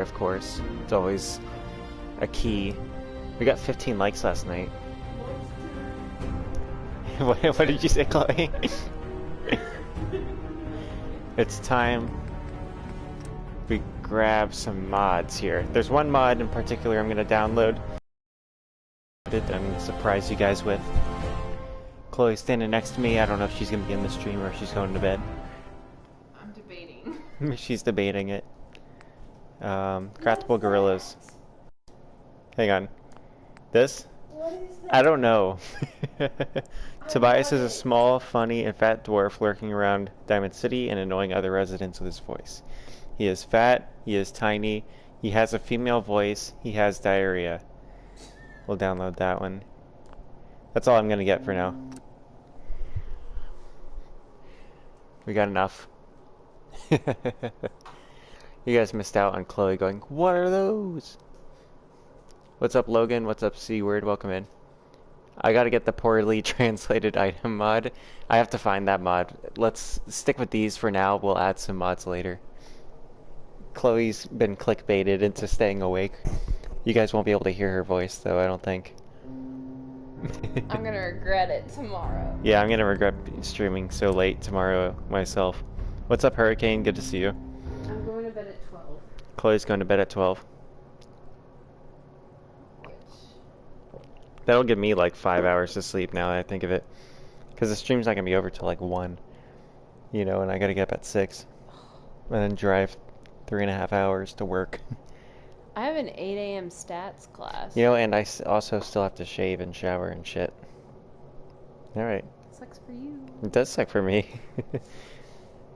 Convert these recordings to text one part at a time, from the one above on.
of course. It's always a key. We got 15 likes last night. What did you say, Chloe? It's time we grab some mods here. There's one mod in particular I'm going to download and surprise you guys with. Chloe's standing next to me. I don't know if she's going to be in the stream or if she's going to bed. I'm debating. She's debating it. Craftable gorillas. Hang on. This? What is that? I don't know. Tobias is a small, funny, and fat dwarf lurking around Diamond City and annoying other residents with his voice. He is fat, he is tiny, he has a female voice, he has diarrhea. We'll download that one. That's all I'm gonna get for now. We got enough. You guys missed out on Chloe going, "What are those?" What's up, Logan? What's up, C-Word? Welcome in. I gotta get the poorly translated item mod. I have to find that mod. Let's stick with these for now. We'll add some mods later. Chloe's been clickbaited into staying awake. You guys won't be able to hear her voice, though, I don't think. I'm gonna regret it tomorrow. Yeah, I'm gonna regret streaming so late tomorrow myself. What's up, Hurricane? Good to see you. I'm going to bed at 12. Chloe's going to bed at 12. That'll give me like 5 hours to sleep now that I think of it. Because the stream's not going to be over till like 1. You know, and I got to get up at 6. And then drive 3.5 hours to work. I have an 8 a.m. stats class. You know, and I also still have to shave and shower and shit. Alright. Sucks for you. It does suck for me.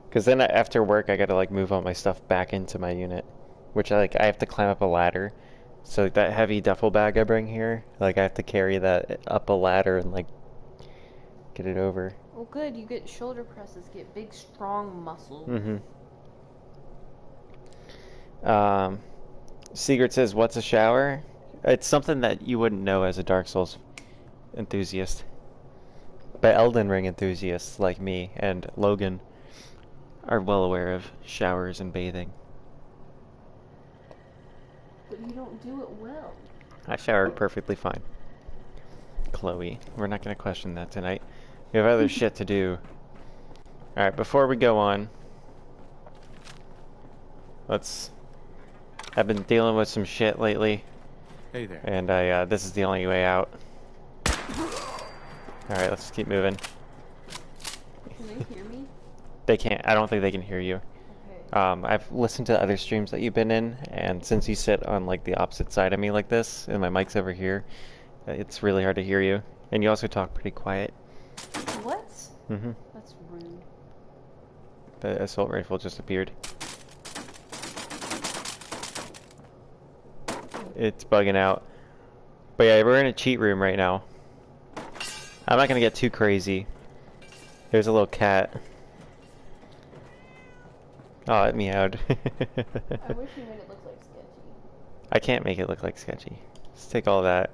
Because then after work I got to like move all my stuff back into my unit. Which I have to climb up a ladder. So that heavy duffel bag I bring here, like I have to carry that up a ladder and like get it over. Well, good. You get shoulder presses. Get big, strong muscles. Secret says, "What's a shower?" It's something that you wouldn't know as a Dark Souls enthusiast, but Elden Ring enthusiasts like me and Logan are well aware of showers and bathing. But you don't do it well. I showered perfectly fine. Chloe, we're not going to question that tonight. We have other shit to do. Alright, before we go on, I've been dealing with some shit lately. Hey there. And this is the only way out. Alright, let's keep moving. Can they hear me? They can't, I don't think they can hear you. Okay. I've listened to other streams that you've been in, and since you sit on like the opposite side of me like this, and my mic's over here, it's really hard to hear you. And you also talk pretty quiet. What? Mm-hmm. That's rude. The assault rifle just appeared. It's bugging out. But yeah, we're in a cheat room right now. I'm not gonna get too crazy. There's a little cat. Oh, it meowed. I wish you made it look like sketchy. I can't make it look like sketchy. Let's take all that.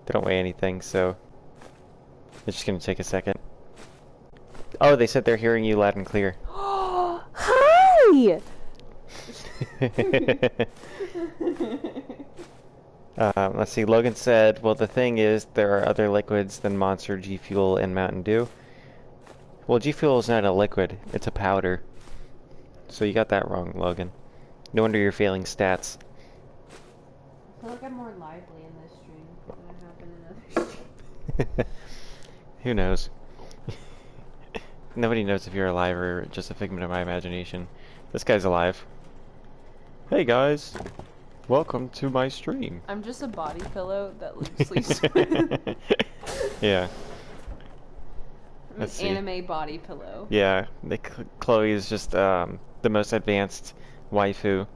They don't weigh anything, so it's just gonna take a second. Oh, they said they're hearing you loud and clear. Hi! Let's see, Logan said, well, the thing is, there are other liquids than Monster, G Fuel, and Mountain Dew. Well, G Fuel is not a liquid, it's a powder. So you got that wrong, Logan. No wonder you're failing stats. I feel like I'm more lively in this stream than I have been in other streams. Who knows? Nobody knows if you're alive or just a figment of my imagination. This guy's alive. Hey guys! Welcome to my stream. I'm just a body pillow that Luke sleeps with. Yeah. I'm Let's an see. anime body pillow. Yeah, Chloe is just the most advanced waifu.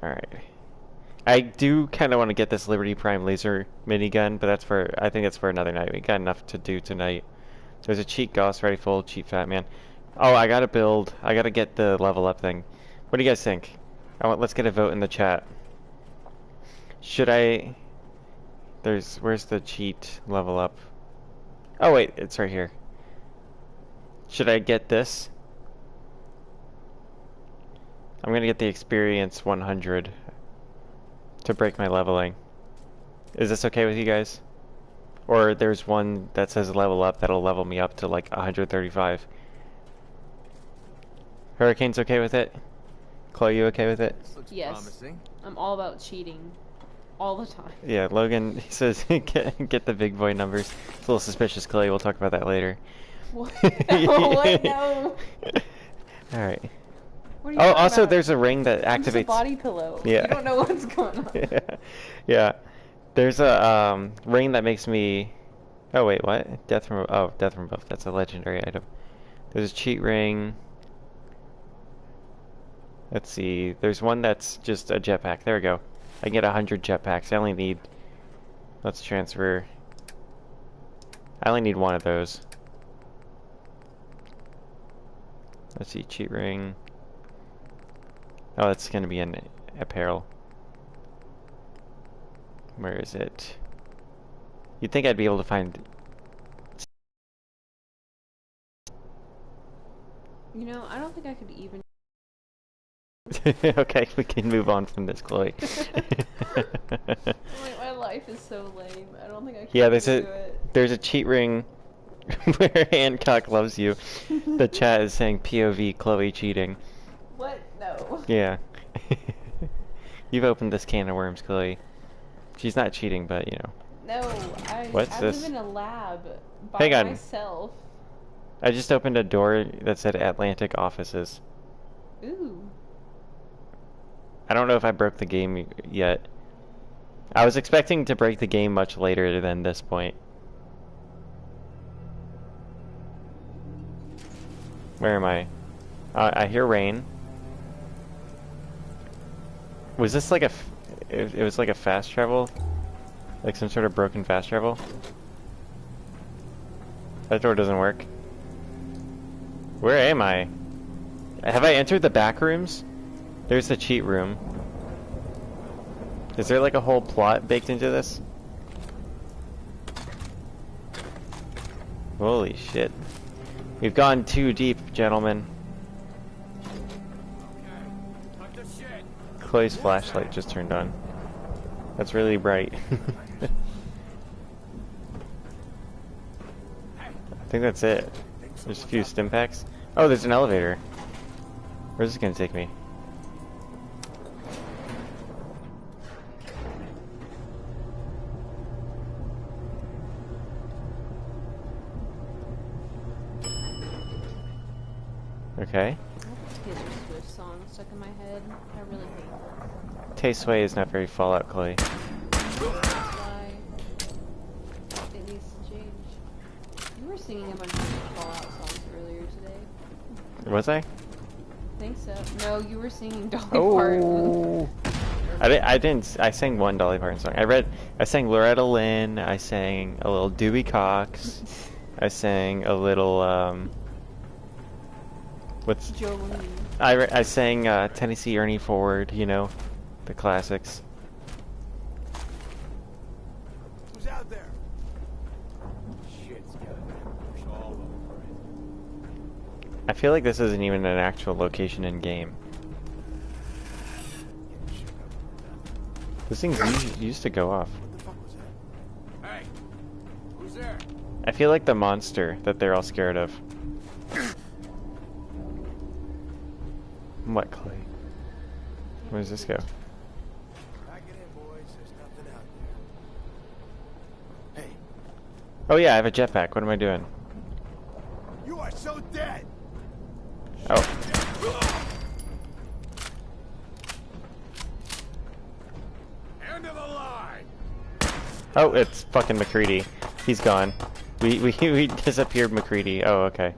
Alright. I do kind of want to get this Liberty Prime laser minigun, but I think that's for another night. We got enough to do tonight. There's a cheat Gauss rifle, cheat Fat Man. Oh, I gotta get the level up thing. What do you guys think? Let's get a vote in the chat. Where's the cheat level up? Oh wait, it's right here. Should I get this? I'm gonna get the experience 100 to break my leveling. Is this okay with you guys? Or there's one that says level up that'll level me up to like 135. Hurricane's okay with it? Chloe, you okay with it? This looks Yes. promising. I'm all about cheating. All the time. Yeah, Logan, he says get the big boy numbers. It's a little suspicious, Chloe. We'll talk about that later. What? What? No. Alright. What are you Oh, talking also about? there's a ring that I'm just a activates... body pillow. Yeah. You don't know what's going on. Yeah. There's a ring that makes me... Oh wait, what? Death from... Oh, Death from Above. That's a legendary item. There's a cheat ring. Let's see. There's one that's just a jetpack. There we go. I can get 100 jetpacks. I only need... Let's transfer... I only need one of those. Let's see. Cheat ring. Oh, it's gonna be an apparel. Where is it? You'd think I'd be able to find... You know, I don't think I could even... Okay, we can move on from this, Chloe. Like, my life is so lame. I don't think I can Yeah, do it. there's a cheat ring where Hancock loves you. The chat is saying POV Chloe cheating. What? No. Yeah. You've opened this can of worms, Chloe. She's not cheating, but you know. No, What's I this? live in a lab by Hang on. myself. I just opened a door that said Atlantic Offices. Ooh. I don't know if I broke the game yet. I was expecting to break the game much later than this point. Where am I? I hear rain. Was this like it was like a fast travel? Like some sort of broken fast travel? That door doesn't work. Where am I? Have I entered the back rooms? There's the cheat room. Is there like a whole plot baked into this? Holy shit. We've gone too deep, gentlemen. Chloe's flashlight just turned on. That's really bright. I think that's it. There's a few stim packs. Oh, there's an elevator. Where's this gonna take me? Okay. I have a Taylor Swift song stuck in my head. I really hate it. Tay Sway is not very Fallout, Chloe. That's why it needs to change. You were singing a bunch of Fallout songs earlier today. Was I? I think so. No, you were singing Dolly Oh. Parton. I didn't. I sang one Dolly Parton song. I sang Loretta Lynn. I sang a little Dewey Cox. I sang a little what's Jolene. I sang Tennessee Ernie Ford. You know, the classics. Who's out there? Shit's got all over it. I feel like this isn't even an actual location in game. This thing used to go off. What the fuck was that? Hey, who's there? I feel like the monster that they're all scared of. What, Chloe? Where does this go? Pack it in, boys. There's nothing out there. Hey, Oh yeah, I have a jetpack. What am I doing? you are so dead. Oh. End of the line. Oh, it's fucking McCready. He's gone. We disappeared McCready. Oh, okay.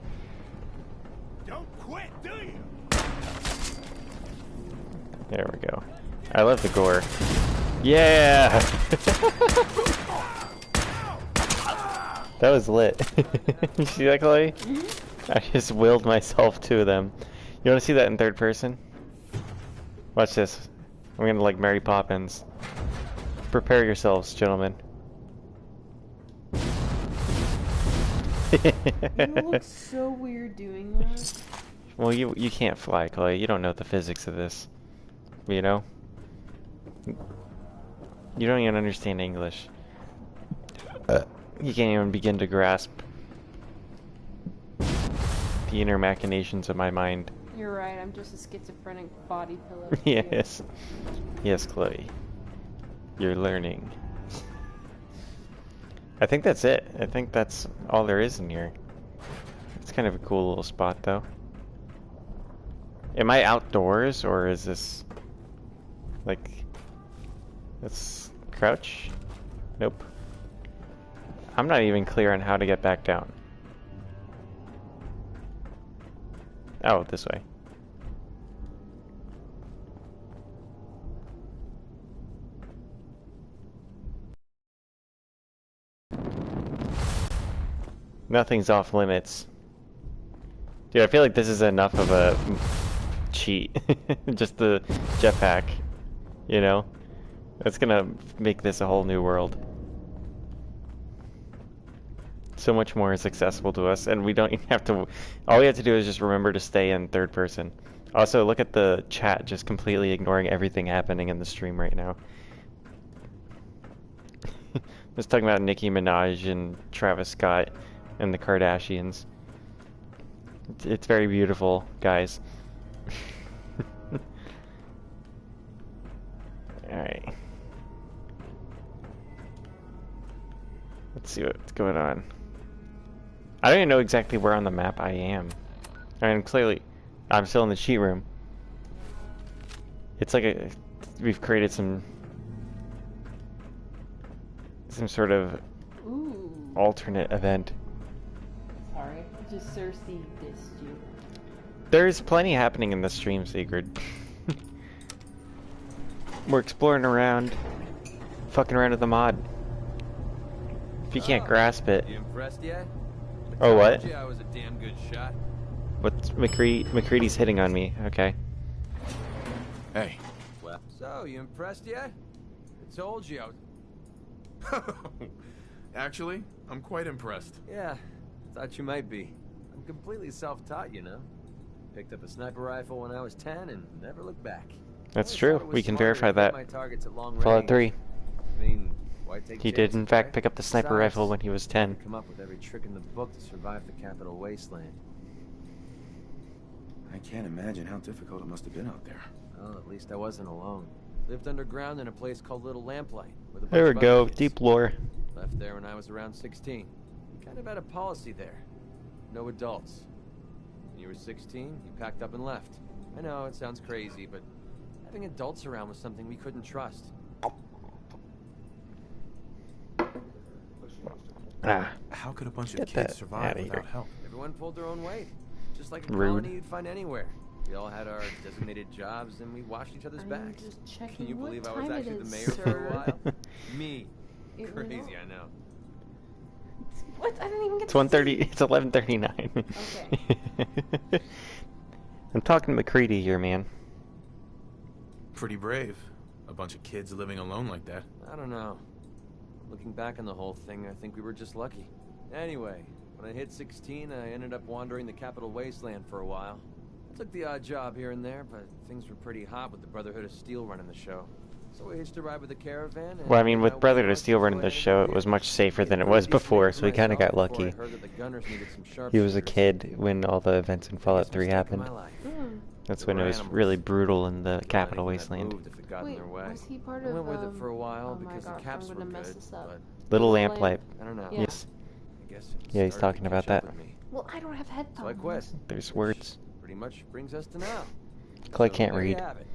Don't quit, do you? There we go. I love the gore. Yeah! That was lit. You see that, Chloe? Mm-hmm. I just willed myself to them. You want to see that in third person? Watch this. I'm gonna like Mary Poppins. Prepare yourselves, gentlemen. You look so weird doing that. Well, you can't fly, Chloe. You don't know the physics of this. You know? You don't even understand English. You can't even begin to grasp the inner machinations of my mind. You're right, I'm just a schizophrenic body pillow. to you. Yes. Yes, Chloe. You're learning. I think that's it. I think that's all there is in here. It's kind of a cool little spot, though. Am I outdoors, or is this... like... let's crouch? Nope. I'm not even clear on how to get back down. Oh, this way. Nothing's off limits. Dude, I feel like this is enough of a cheat. Just the jetpack, you know? That's gonna make this a whole new world. So much more is accessible to us, and we don't even have to... all we have to do is just remember to stay in third person. Also, look at the chat just completely ignoring everything happening in the stream right now. Just talking about Nicki Minaj and Travis Scott and the Kardashians. It's very beautiful, guys. Alright. Let's see what's going on. I don't even know exactly where on the map I am. I mean, clearly, I'm still in the cheat room. It's like a... we've created some sort of Ooh. alternate event. Sorry, I just seriously dissed you. There's plenty happening in the stream, Sigrid. We're exploring around, fucking around with the mod. If you can't grasp it. You impressed yet? Oh, what? Told you I was a damn good shot. What's McCready's hitting on me? Okay. Hey. Well, so you impressed yet? I told you I was. Actually, I'm quite impressed. Yeah, thought you might be. I'm completely self-taught, you know. Picked up a sniper rifle when I was 10 and never looked back. That's I true. thought it was We can smarter verify to that. hit my targets at long Fallout range. 3. I mean, why take He did, in chances, fact, right? pick up the sniper Besides, rifle when he was 10. come up with every trick in the book to survive the capital wasteland. I can't imagine how difficult it must have been out there. Well, at least I wasn't alone. Lived underground in a place called Little Lamplight. With a bunch There we of go. other kids. Deep lore. Left there when I was around 16. Kind of had a policy there. No adults. When you were 16, you packed up and left. I know, it sounds crazy, but having adults around was something we couldn't trust. Ah. How could a bunch of Get kids that survive outta without here. help? Everyone pulled their own weight. Just like a Rude. colony you'd find anywhere. We all had our designated jobs and we watched each other's I'm backs. just checking Can you what believe I was time it actually the is, mayor for sir. a while? Me. It went Crazy, off. I know. What? I didn't even get It's to 1:30. see. It's 11:39. Okay. I'm talking to McCready here, man. Pretty brave. A bunch of kids living alone like that. I don't know. Looking back on the whole thing, I think we were just lucky. Anyway, when I hit 16, I ended up wandering the capital wasteland for a while. I took the odd job here and there, but things were pretty hot with the Brotherhood of Steel running the show. So we hitched a ride with the caravan. And Well, I mean, made with my way Brotherhood of north Steel until running I the ended show, up it here. was much safer Made than a it pretty was decent before, name so for we kind of got myself before I lucky. heard that the Gunners needed some He was a sharpshooters. kid when all the events in Fallout 3 Biggest mistake of happened. my life. Hmm. That's They when it were was animals. really brutal in the Not capital even that wasteland. moved if it got in Wait, their way. was he part I of, went with it for a while oh my because the gosh, caps I'm were gonna good, mess this up. but Little Little Lamplight. I don't know. Yeah. Yes. I guess it Yeah, he's started talking to about catch up that. with me. Well, I don't have headphones. So I quit. There's which words. Pretty much brings us to now. Clay So can't there you read. have it.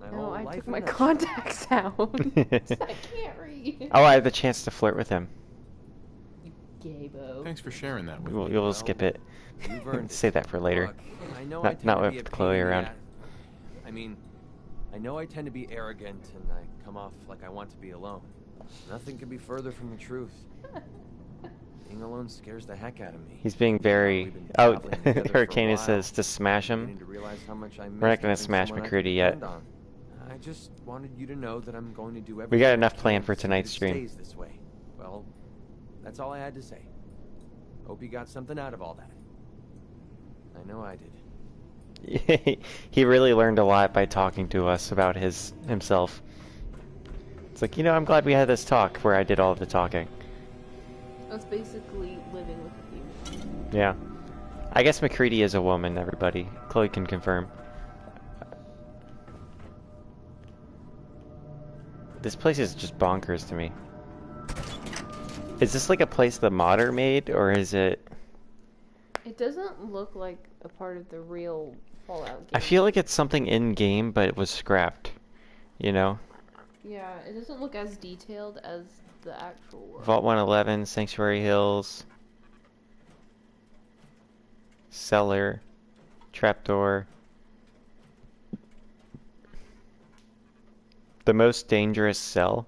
My No, whole I life took in my a nutshell. contacts out. I can't read. Oh, I had the chance to flirt with him. Gaybo. Thanks for sharing that with me. We'll Well, skip it. You've earned it. Save that for later. Look, I know Not- I tend not to with be a pain Chloe in the around. I mean, I know I tend to be arrogant and I come off like I want to be alone. Nothing could be further from the truth. Being alone scares the heck out of me. He's being very... We've been Oh, traveling together for a Hurricane while. says to smash I'm him. beginning to realize how much I We're not missed gonna having smash someone I McCready could yet. depend on. I just wanted you to know that I'm going to do everything We got I enough can planned for so that tonight's it stream. stays this way. Well, that's all I had to say. Hope you got something out of all that. I know I did. He really learned a lot by talking to us about himself. It's like, I'm glad we had this talk where I did all the talking. That's basically living with a female. Yeah. I guess McCready is a woman, everybody. Chloe can confirm. This place is just bonkers to me. Is this like a place the modder made, or is it... It doesn't look like a part of the real Fallout game. I feel like it's something in-game, but it was scrapped. You know? Yeah, it doesn't look as detailed as the actual world. Vault 111, Sanctuary Hills, Cellar, Trapdoor. The most dangerous cell.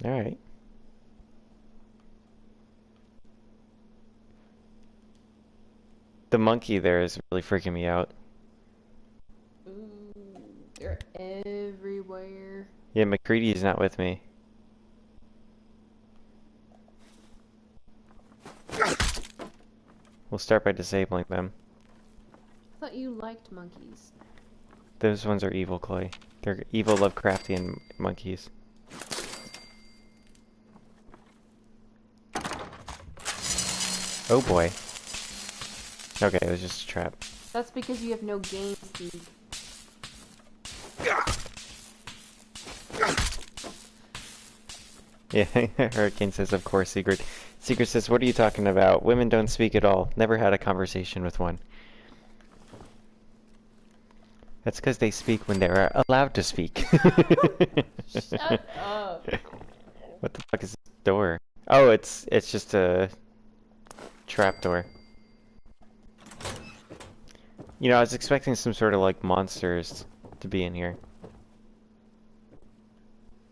Alright. The monkey there is really freaking me out. Ooh, they're everywhere. Yeah, McCready's not with me. We'll start by disabling them. I thought you liked monkeys. Those ones are evil, Chloe. They're evil Lovecraftian monkeys. Oh boy. Okay, it was just a trap. That's because you have no game speed. Yeah, Hurricane says, of course, Secret. Secret says, what are you talking about? Women don't speak at all. Never had a conversation with one. That's because they speak when they're allowed to speak. Shut up. What the fuck is this door? Oh, it's just a trap door. I was expecting some sort of like monsters to be in here.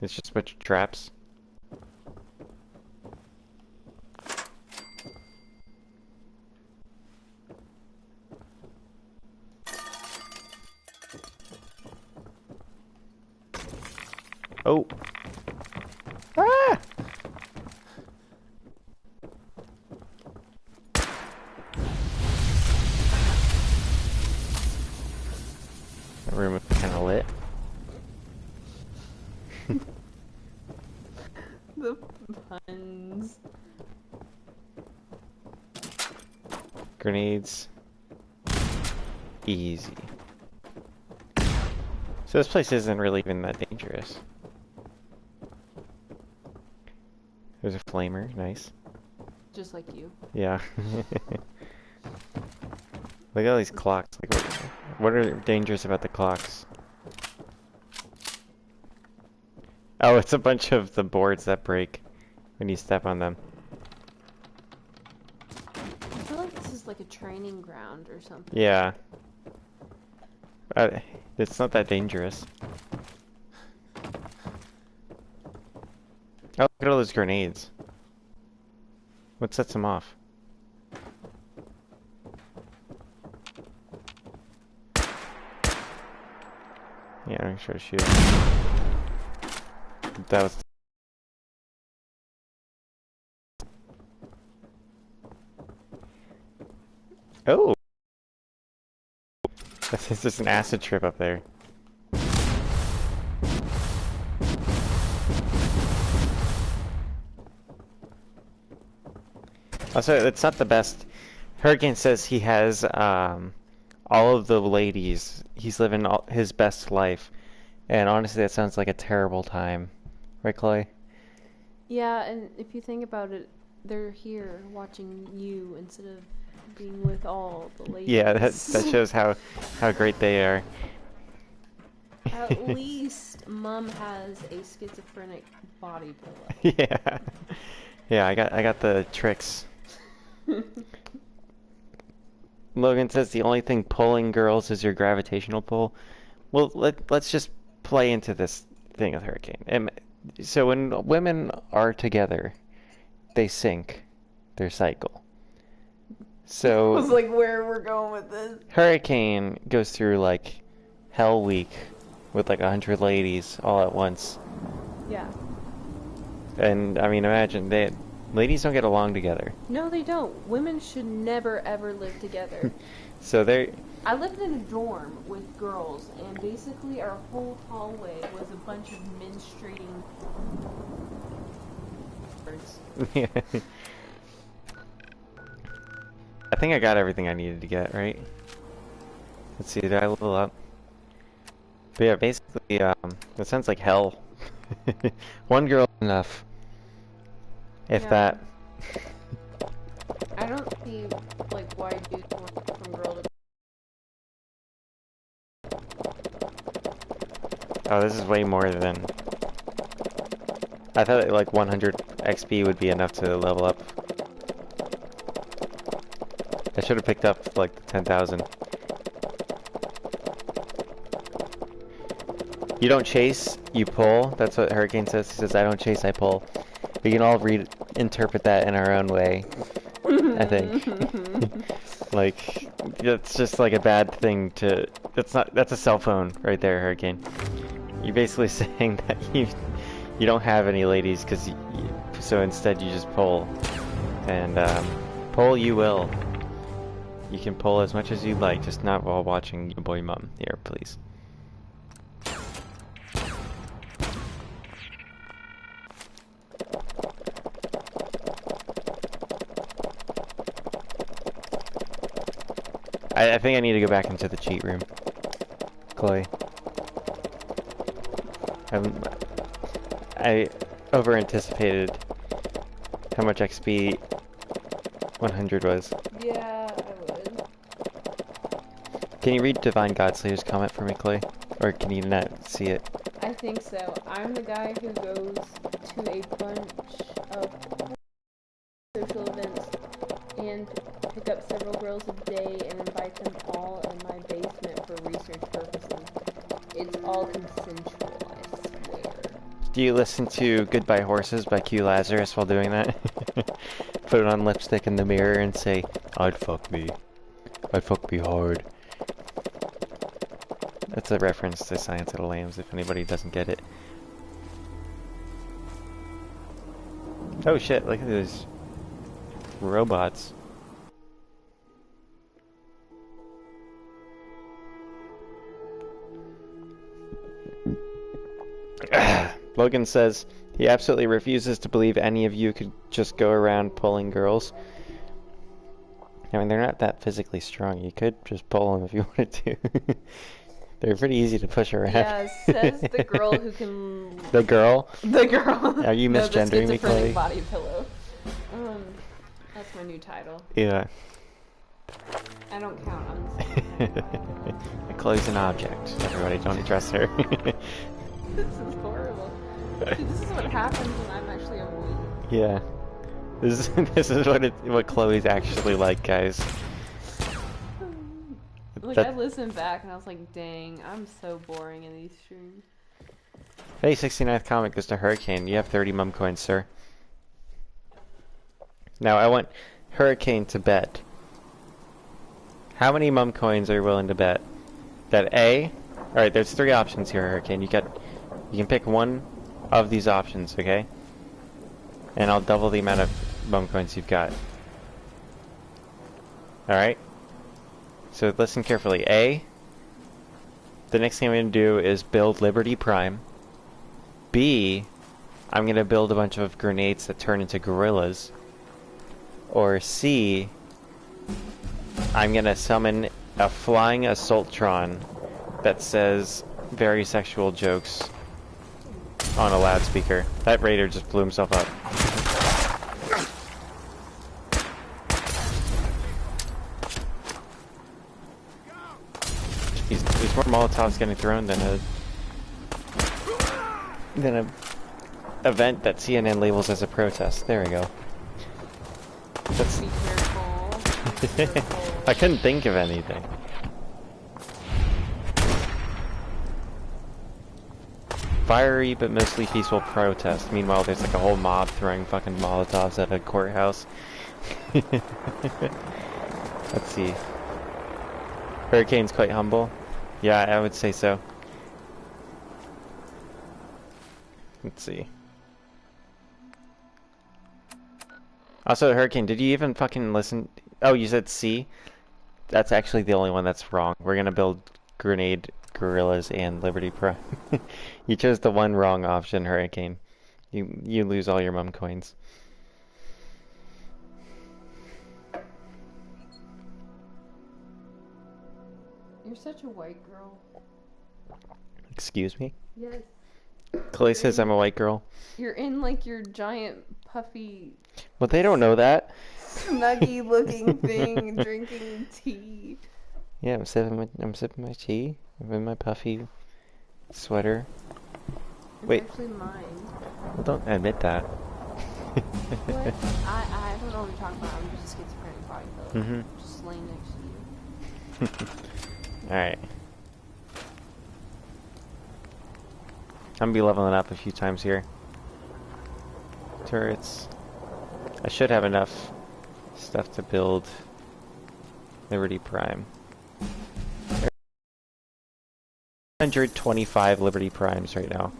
It's just a bunch of traps. Oh! Ah! That room is kind of lit. The puns. Grenades. Easy. So this place isn't really even that dangerous. There's a flamer, nice. Just like you. Yeah. Look at all these clocks. Like, what are dangerous about the clocks? Oh, it's a bunch of the boards that break when you step on them. I feel like this is like a training ground or something. Yeah. It's not that dangerous. Oh, look at all those grenades. What sets them off? Yeah, I'm sure to shoot. That was... Oh! This is an acid trip up there. Also, it's not the best. Hurricane says he has all of the ladies. He's living his best life. And honestly, that sounds like a terrible time. Right, Chloe? Yeah, and if you think about it, they're here watching you instead of being with all the ladies. Yeah, that shows how great they are. At least Mom has a schizophrenic body pillow. Yeah. Yeah, I got the tricks. Logan says the only thing pulling girls is your gravitational pull. Well, let's just play into this thing with Hurricane. So when women are together, they sync their cycle. So I was like, where we're going with this? Hurricane goes through like Hell Week with like 100 ladies all at once. Yeah. And I mean, imagine ladies don't get along together. No, they don't. Women should never ever live together. So they're I lived in a dorm with girls, and basically our whole hallway was a bunch of menstruating birds. I think I got everything I needed to get, right? Let's see, did I level up? But yeah, basically, that sounds like hell. One girl is enough. If Yeah. that. I don't see, like, why dudes want from girl to... Oh, this is way more than... I thought like 100 XP would be enough to level up. I should have picked up like 10,000. You don't chase, you pull. That's what Hurricane says. He says, I don't chase, I pull. We can all interpret that in our own way, I think. Like, it's just like a bad thing to... That's a cell phone right there, Hurricane. You're basically saying that you don't have any ladies, so instead you just pull. And, pull you will. You can pull as much as you like, just not while watching your boy mom. Here, please. I think I need to go back into the cheat room, Chloe. I over-anticipated how much XP 100 was. Yeah, I would. Can you read Divine Godslayer's comment for me, Chloe? Or can you not see it? I think so. I'm the guy who goes to a bunch of social events and pick up several girls a day and invite them all in my basement for research purposes. It's all consensual, I swear. Do you listen to Goodbye Horses by Q Lazarus while doing that? Put on lipstick in the mirror and say, I'd fuck me hard. That's a reference to Silence of the Lambs if anybody doesn't get it. Oh shit, look at those robots. Logan says he absolutely refuses to believe any of you could just go around pulling girls. I mean, they're not that physically strong. You could just pull them if you wanted to. They're pretty easy to push around. Yeah, says the girl who can... The girl? The girl. Are you misgendering me, Chloe? Body pillow. That's my new title. Yeah. I don't count. I'm Chloe's an object. Everybody, don't trust her. This is horrible. See, this is what happens when I'm actually a woman. Yeah. This is what Chloe's actually like, guys. Like, I listened back and I was like, dang, I'm so boring in these streams. Hey, 69th comic goes to Hurricane. You have 30 mum coins, sir. Now, I want Hurricane to bet. How many mum coins are you willing to bet? That A... Alright, there's 3 options here, Hurricane. You can pick one of these options, okay? And I'll double the amount of mum coins you've got. Alright? So listen carefully. A, the next thing I'm going to do is build Liberty Prime. B, I'm going to build a bunch of grenades that turn into gorillas. Or C, I'm going to summon a flying assaultron that says very sexual jokes on a loudspeaker. That raider just blew himself up. There's more Molotovs getting thrown than a event that CNN labels as a protest. There we go. That's... Be careful. Be careful. I couldn't think of anything. Fiery but mostly peaceful protest. Meanwhile, there's like a whole mob throwing fucking Molotovs at a courthouse. Let's see. Hurricane's quite humble. Yeah, I would say so. Let's see. Also, Hurricane, did you even fucking listen? Oh, you said C? That's actually the only one that's wrong. We're gonna build grenade, gorillas, and Liberty Prime. You chose the one wrong option, Hurricane. You lose all your mum coins. You're such a white girl. Excuse me? Yes. Chloe says I'm a white girl. You're in like your giant puffy Well, they don't know that. snuggy looking thing, drinking tea. Yeah, I'm sipping my tea. I'm in my puffy sweater. It's Wait. actually mine. Well, don't admit that. What? I don't know what you're talking about. I'm just a schizophrenic body though. Mm-hmm. Just laying next to you. Alright. I'm gonna be leveling up a few times here. Turrets. I should have enough stuff to build Liberty Prime. 125 Liberty Primes right now.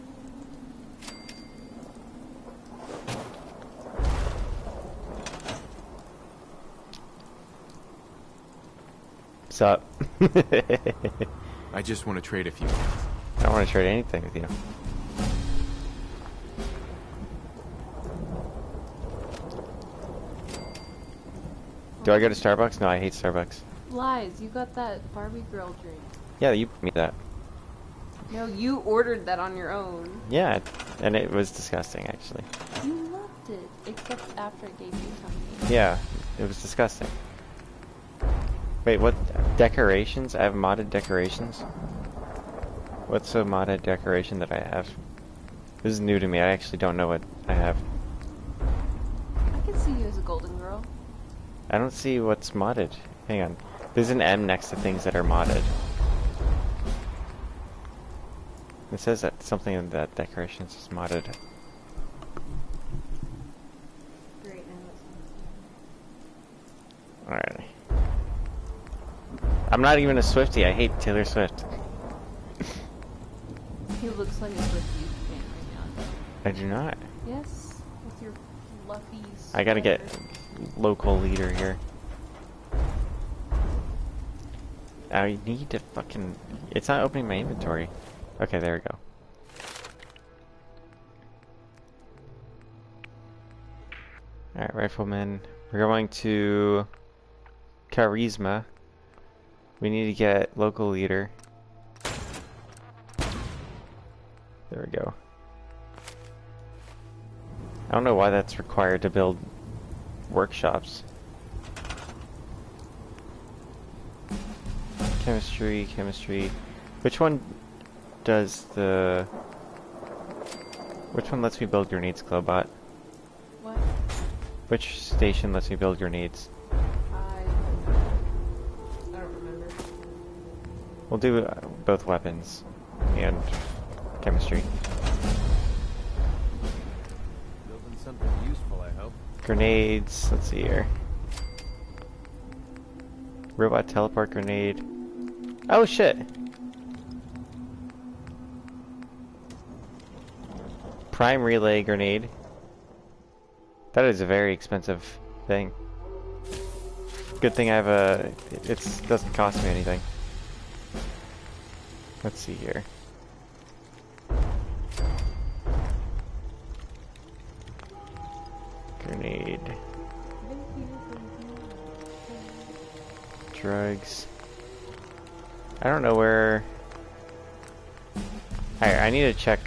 What's up? I just want to trade a few. I don't want to trade anything with you. Do I go to Starbucks? No, I hate Starbucks. Lies, you got that Barbie girl drink. Yeah, you put me that. No, you ordered that on your own. Yeah, and it was disgusting, actually. You loved it, except after it gave you tummy. Yeah, it was disgusting. Wait, what? Decorations? I have modded decorations? What's a modded decoration that I have? This is new to me. I actually don't know what I have. I can see you as a golden girl. I don't see what's modded. Hang on. There's an M next to things that are modded. It says that something in that decorations is modded. Great, now it's Alright. I'm not even a Swiftie. I hate Taylor Swift. He looks like a Swiftie fan right now. I do not. Yes, with your fluffy I gotta get sweater. local leader here. I need to fucking... It's not opening my inventory. Okay, there we go. Alright, rifleman. We're going to... Charisma. We need to get local leader. There we go. I don't know why that's required to build workshops. Chemistry, chemistry. Which one does the... Which one lets me build grenades, Clobot? What? Which station lets me build grenades? I don't remember. We'll do both weapons and chemistry. Building something useful, I hope. Grenades, let's see here. Robot teleport grenade. Oh shit! Prime relay grenade. That is a very expensive thing. Good thing I have a... It doesn't cost me anything. Let's see here. Grenade. Drugs. I don't know where... I need to check...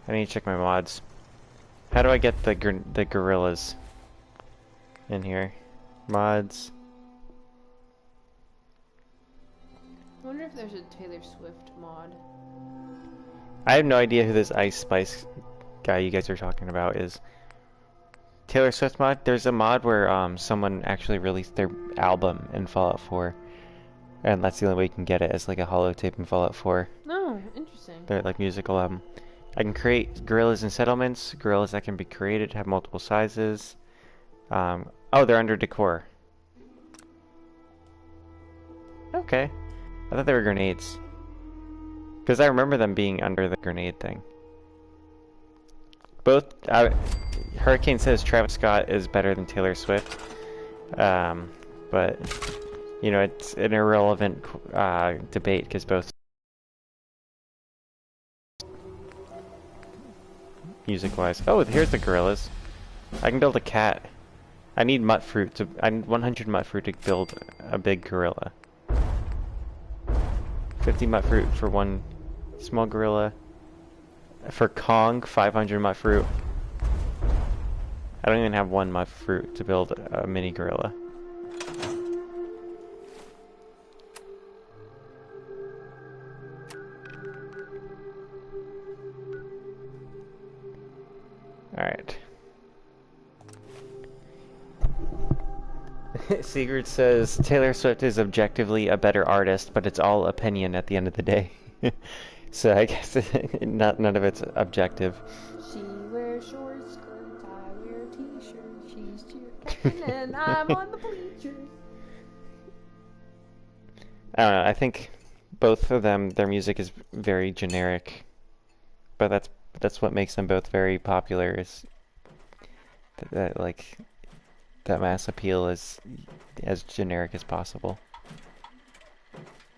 I need to check my mods. How do I get the gorillas in here? Mods. I wonder if there's a Taylor Swift mod. I have no idea who this Ice Spice guy you guys are talking about is. Taylor Swift mod? There's a mod where someone actually released their album in Fallout 4. And that's the only way you can get it, as like a holotape in Fallout 4. Oh, interesting. Their like musical album. I can create gorillas in settlements. Gorillas that can be created have multiple sizes. Oh, they're under decor. Okay. I thought they were grenades. Because I remember them being under the grenade thing. Both... Hurricane says Travis Scott is better than Taylor Swift, but you know it's an irrelevant debate because both music-wise. Oh, here's the gorillas. I can build a cat. I need mutt fruit to. I need 100 mutt fruit to build a big gorilla. 50 mutt fruit for one small gorilla. For Kong, 500 mutt fruit. I don't even have one mutt fruit to build a mini gorilla. Alright. Sigurd says Taylor Swift is objectively a better artist, but it's all opinion at the end of the day. So I guess none of it's objective. She wears short skirts, I wear t-shirts. She's cheering, and I'm on the bleachers. I don't know. I think both of them, their music is very generic, but that's what makes them both very popular. Is that like that mass appeal is as generic as possible,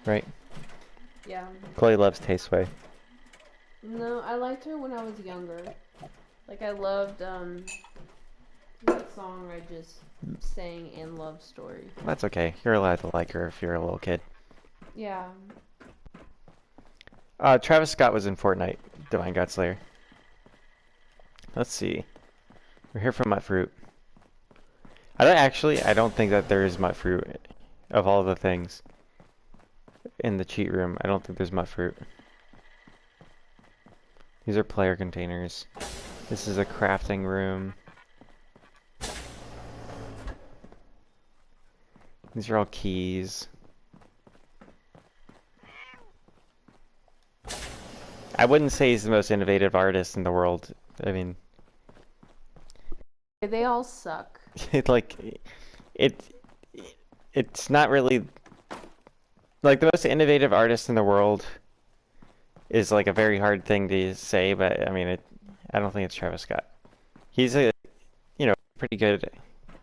right? Yeah. Chloe loves Tasteway. No, I liked her when I was younger. Like, I loved, that song I just sang and Love Story. That's okay. You're allowed to like her if you're a little kid. Yeah. Travis Scott was in Fortnite, Divine Godslayer. Let's see. We're here for Mutt Fruit. I don't think that there is Mutt Fruit of all the things in the cheat room. I don't think there's Mutt Fruit. These are player containers. This is a crafting room. These are all keys. I wouldn't say he's the most innovative artist in the world. I mean, They all suck. it's not really like the most innovative artist in the world is like a very hard thing to say, but I mean I don't think it's Travis Scott. He's a pretty good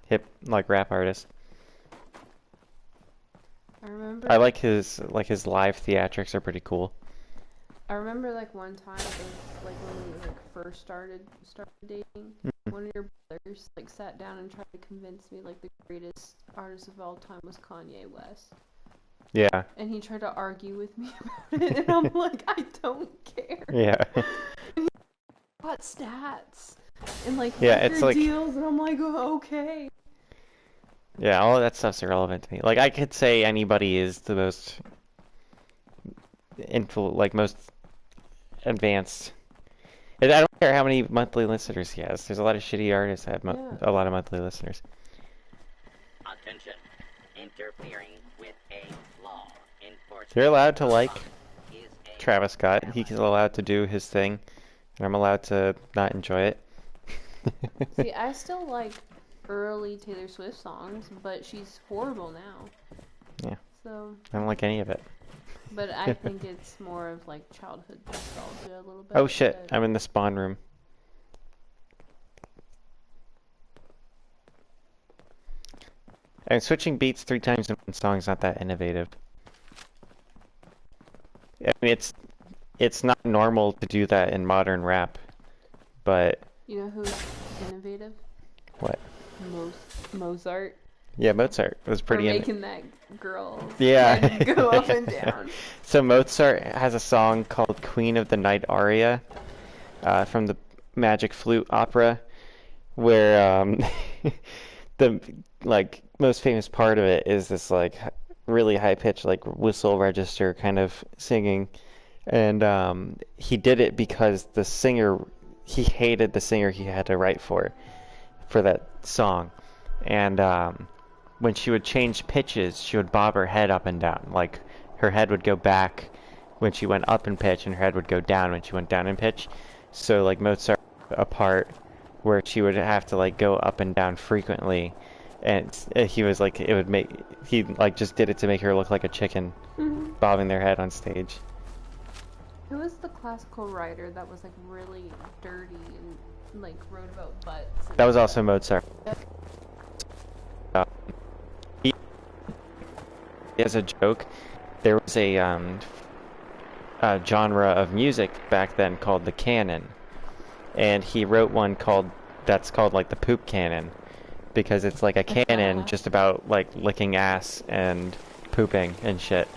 hip like rap artist. I like his live theatrics are pretty cool. I remember like one time, it was like when we like first started dating. One of your brothers like sat down and tried to convince me like the greatest artist of all time was Kanye West. Yeah. And he tried to argue with me about it, and I'm like, I don't care. Yeah. And he got stats and like it's like deals, and I'm like, oh, okay. Yeah, all of that stuff's irrelevant to me. Like I could say anybody is the most most advanced. I don't care how many monthly listeners he has. There's a lot of shitty artists that have a lot of monthly listeners. Attention. Interfering with a law enforcement. You're allowed to like Travis Scott. He's allowed to do his thing, and I'm allowed to not enjoy it. See, I still like early Taylor Swift songs, but she's horrible now. Yeah. So. I don't like any of it. But I think it's more of like childhood nostalgia a little bit. Oh shit, I'm in the spawn room. And switching beats 3 times in one song is not that innovative. I mean, it's not normal to do that in modern rap, but... You know who's innovative? What? Mozart. Yeah, Mozart was pretty making that girl go up and down. So Mozart has a song called Queen of the Night aria from the Magic Flute opera, where the like most famous part of it is this like really high pitched like whistle register kind of singing, and he did it because he hated the singer he had to write for that song, and when she would change pitches, she would bob her head up and down. Like, her head would go back when she went up in pitch, and her head would go down when she went down in pitch. So, like, Mozart a part where she would have to, like, go up and down frequently. And he was like, he, like, just did it to make her look like a chicken, bobbing their head on stage. Who was the classical writer that was, like, really dirty and like wrote about butts. And That was also stuff. Mozart. He as a joke, there was a genre of music back then called the canon, and he wrote one that's called like the poop canon, because it's like a canon just about like licking ass and pooping and shit.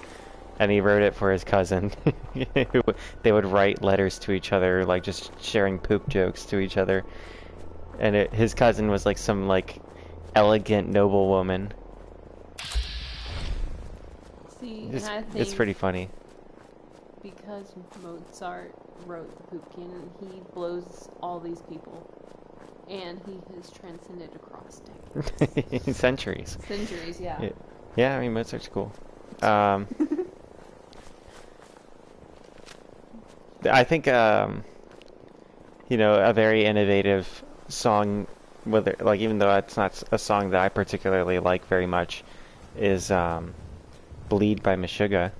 And he wrote it for his cousin. They would write letters to each other, like just sharing poop jokes to each other. And his cousin was like some like elegant noble woman. See, and I think It's pretty funny. because Mozart wrote the poop canon, he blows all these people. And he has transcended across decades. Centuries. Centuries, yeah. Yeah, I mean, Mozart's cool. I think, you know, a very innovative song, whether like even though it's not a song that I particularly like very much, is "Bleed" by Meshuggah.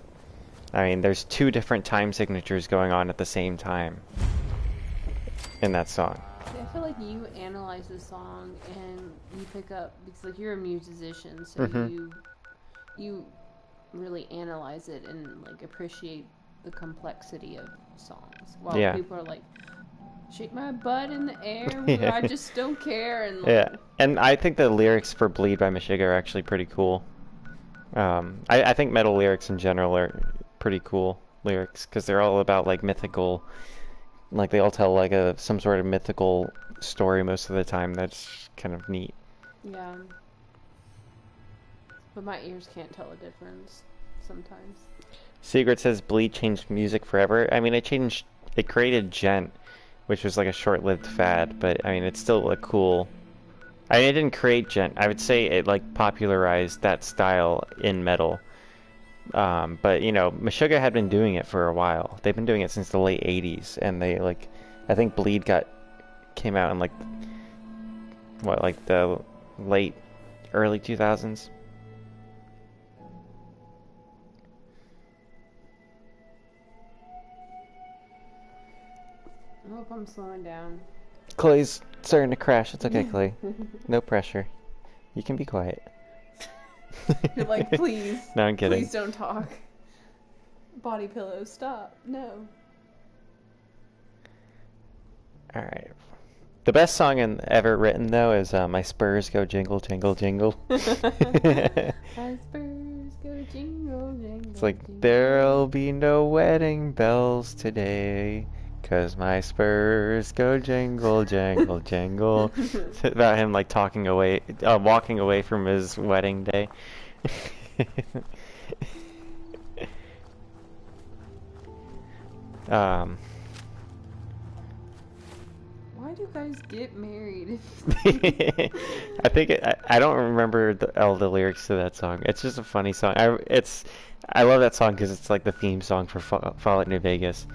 I mean, there's two different time signatures going on at the same time in that song. See, I feel like you analyze the song and you pick up because like you're a musician, so you really analyze it and like appreciate the complexity of songs. While people are like, shake my butt in the air, I just don't care. And like, and I think the lyrics for "Bleed" by Meshuggah are actually pretty cool. I think metal lyrics in general are pretty cool lyrics because they're all about like mythical, like they all tell like some sort of mythical story most of the time. That's kind of neat. Yeah. But my ears can't tell a difference sometimes. Secret says Bleed changed music forever. I mean, it created djent, which was like a short-lived fad, but I mean, it's still a cool. I mean, it didn't create djent. I would say it like popularized that style in metal. But you know, Meshuggah had been doing it for a while. They've been doing it since the late '80s, and they like, I think Bleed came out in like the early 2000s. I hope I'm slowing down. Chloe's starting to crash. It's okay, Chloe. No pressure. You can be quiet. You're like, please. No, I'm kidding. Please don't talk. Body pillow, stop. No. Alright. The best song ever written, though, is My Spurs Go Jingle, Jingle, Jingle. My spurs go jingle, jingle. It's like, jingle. there'll be no wedding bells today, 'cause my spurs go jingle, jangle, jangle. It's about him, like, walking away from his wedding day. Why do guys get married? I think I don't remember all the lyrics to that song. It's just a funny song. I love that song because it's like the theme song for Fallout New Vegas.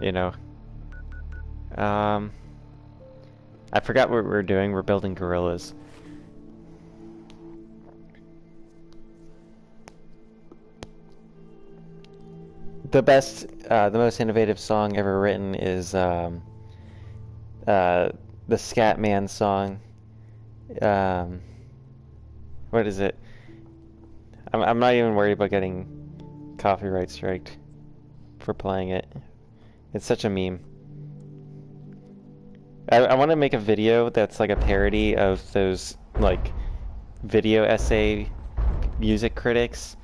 You know. I forgot what we're doing. We're building gorillas. The most innovative song ever written is the Scatman song. What is it? I'm not even worried about getting copyright striked for playing it. It's such a meme. I want to make a video that's like a parody of those like video essay music critics,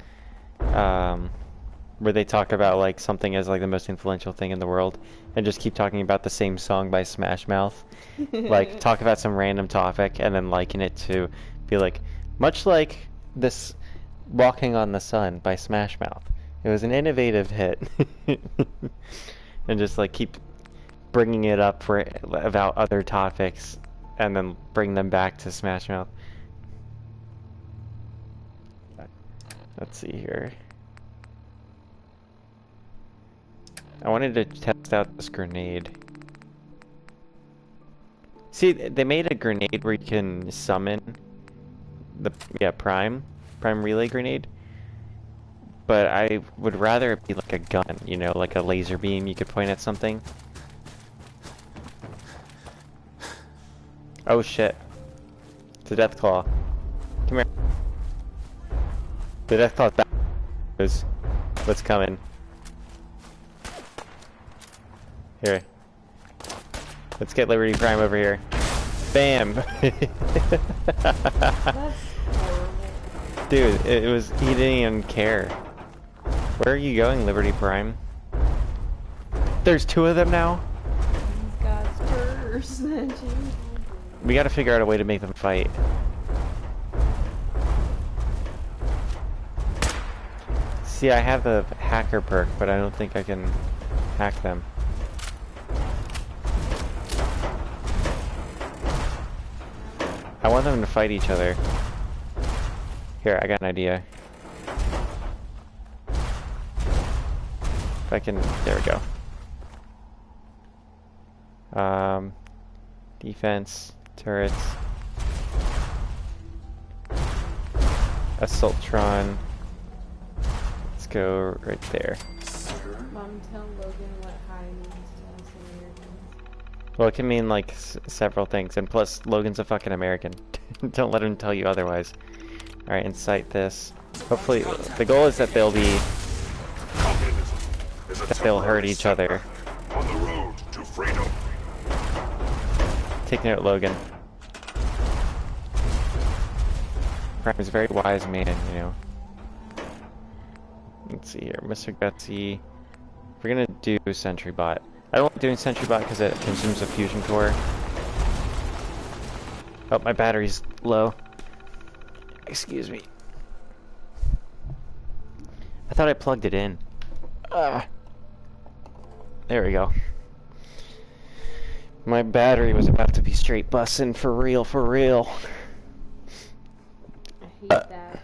where they talk about like something as like the most influential thing in the world and just keep talking about the same song by Smash Mouth. Like talk about some random topic and then liken it to be like, much like this Walking on the Sun by Smash Mouth. It was an innovative hit. And just like keep bringing it up about other topics and then bring them back to Smash Mouth. Let's see here. I wanted to test out this grenade. See, they made a grenade where you can summon the Prime Relay grenade. But I would rather it be like a gun, you know, like a laser beam you could point at something. Oh shit. It's a death claw. Come here. The death claw's back. Knows what's coming. Here. Let's get Liberty Prime over here. Bam! That's horrible. Dude, it was, he didn't even care. Where are you going, Liberty Prime? There's two of them now? He's got spurs. We gotta figure out a way to make them fight. See, I have the hacker perk, but I don't think I can hack them. I want them to fight each other. Here, I got an idea. If I can, there we go. Defense, turrets, Assaultron. Let's go right there. Mom, tell Logan what hi means to us Americans. Well, it can mean like several things, and plus Logan's a fucking American. Don't let him tell you otherwise. Alright, incite this. Hopefully, the goal is that they'll be... that they'll hurt each other. On the road to freedom. Take note, Logan. Prime's a very wise man, you know. Let's see here, Mr. Gutsy. We're gonna do Sentry Bot. I don't like doing Sentry Bot because it consumes a fusion core. Oh, my battery's low. Excuse me. I thought I plugged it in. There we go. My battery was about to be straight bussin' for real, for real. I hate that.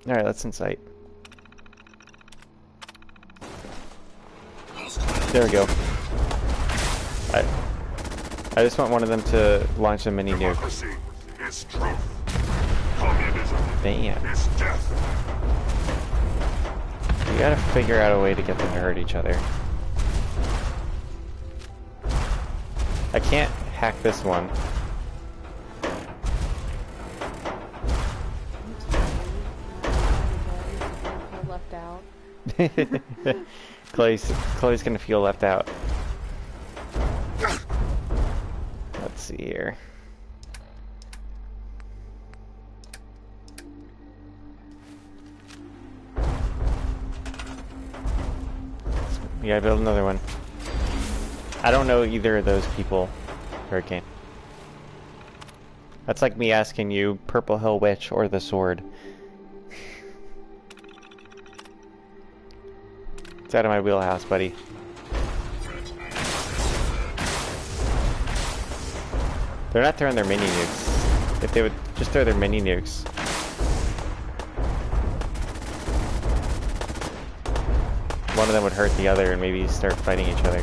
Alright, let's incite. There we go. I just want one of them to launch a mini nuke. Democracy is truth. Communism Bam. is death. You gotta figure out a way to get them to hurt each other. I can't hack this one. Left out. Chloe's gonna feel left out. Let's see here. We gotta build another one. I don't know either of those people, Hurricane. That's like me asking you Purple Hill Witch or the Sword. It's out of my wheelhouse, buddy. They're not throwing their mini nukes. If they would just throw their mini nukes. One of them would hurt the other and maybe start fighting each other.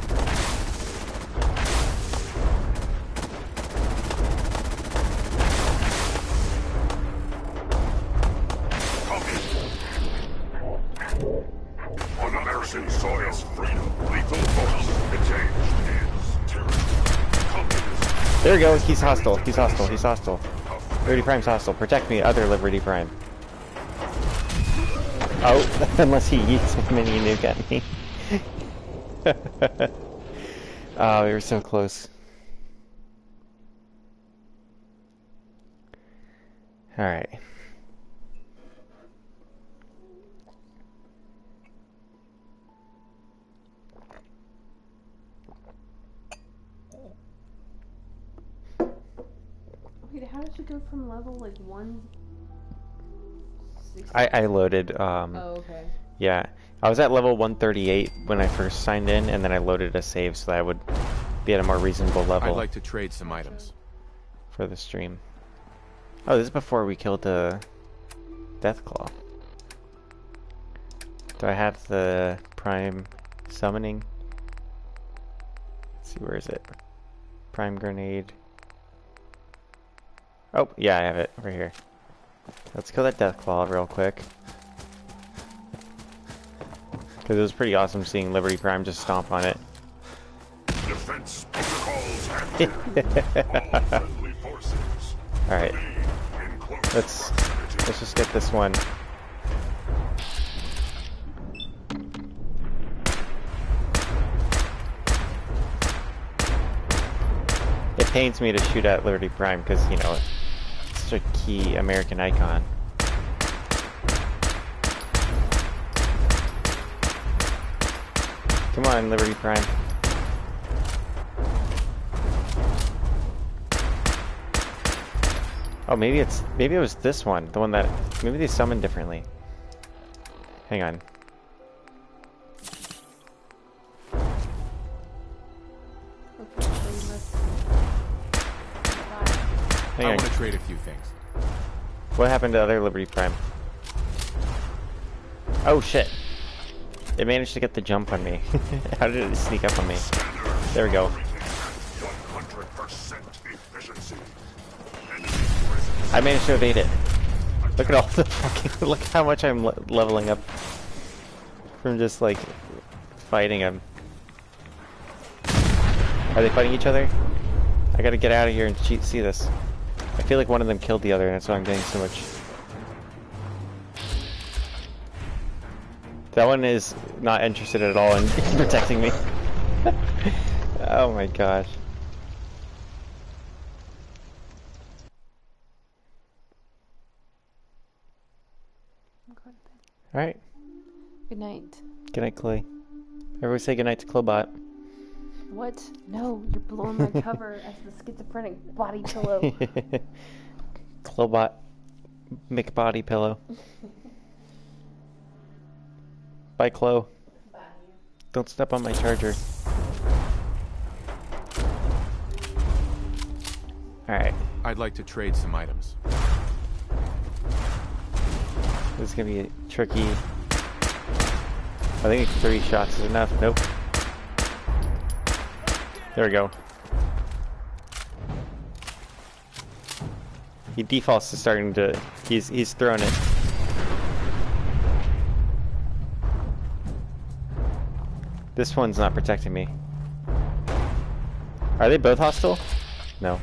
On American soil, freedom, lethal force, engaged is tyranny. Communism. There we go, he's hostile, he's hostile, he's hostile. Liberty Prime's hostile. Protect me, other Liberty Prime. Oh, unless he yeets a mini nuke at me. Oh, we were so close. Alright. Wait, how did you go from level like 1? I loaded, Oh, okay. yeah. I was at level 138 when I first signed in, and then I loaded a save so that I would be at a more reasonable level I'd like to trade some items. for the stream. Oh, this is before we killed the Deathclaw. Do I have the Prime Summoning? Let's see, where is it? Prime Grenade. Oh, yeah, I have it over here. Let's kill that Deathclaw real quick. Because it was pretty awesome seeing Liberty Prime just stomp on it. Defense protocols active. friendly forces. All right, Remain in close let's proximity. just get this one. It pains me to shoot at Liberty Prime because, you know, it's such a key American icon. Come on, Liberty Prime. Oh, maybe it was this one, the one that maybe they summoned differently. Hang on. Okay, so you must. Hang I on. want to trade a few things. What happened to other Liberty Prime? Oh shit! It managed to get the jump on me. How did it sneak up on me? There we go. 100% efficiency. Enemy presence. I managed to evade it. Look at all the fucking. Look how much I'm leveling up from just like fighting them. Are they fighting each other? I gotta get out of here and see this. I feel like one of them killed the other, and that's why I'm getting so much. That one is not interested at all in protecting me. Oh my gosh. I'm going to bed. Alright. Good night. Good night, Chloe. Everybody say good night to Clobot. What? No, you're blowing my cover as the schizophrenic body pillow. Clobot McBody pillow. Bye, Chloe. Bye. Don't step on my charger. Alright. I'd like to trade some items. This is gonna be tricky. I think 3 shots is enough. Nope. There we go. He defaults to starting to. He's throwing it. This one's not protecting me. Are they both hostile? No.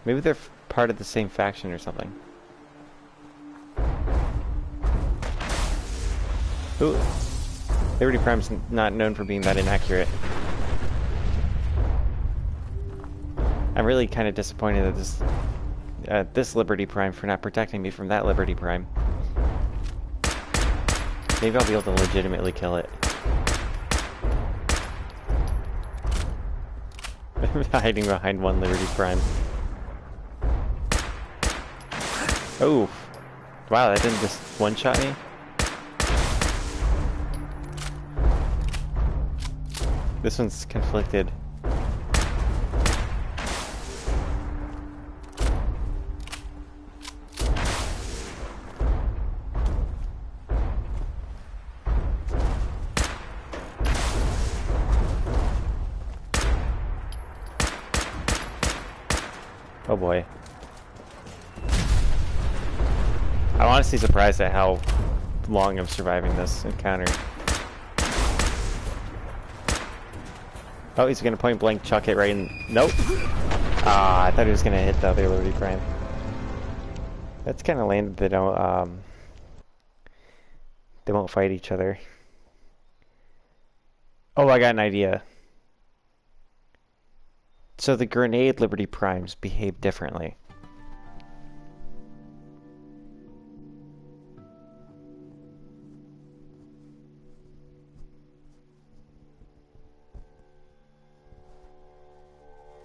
Maybe they're part of the same faction or something. Ooh. Liberty Prime's not known for being that inaccurate. I'm really kind of disappointed at this Liberty Prime for not protecting me from that Liberty Prime. Maybe I'll be able to legitimately kill it. Hiding behind one Liberty Prime. Oh! Wow, that didn't just one-shot me? This one's conflicted. Oh boy. I'm honestly surprised at how long I'm surviving this encounter. Oh, he's gonna point blank chuck it right in. Nope. Ah, I thought he was gonna hit the other Liberty Prime. That's kind of lame that they won't fight each other. Oh, I got an idea. So the grenade Liberty Primes behave differently.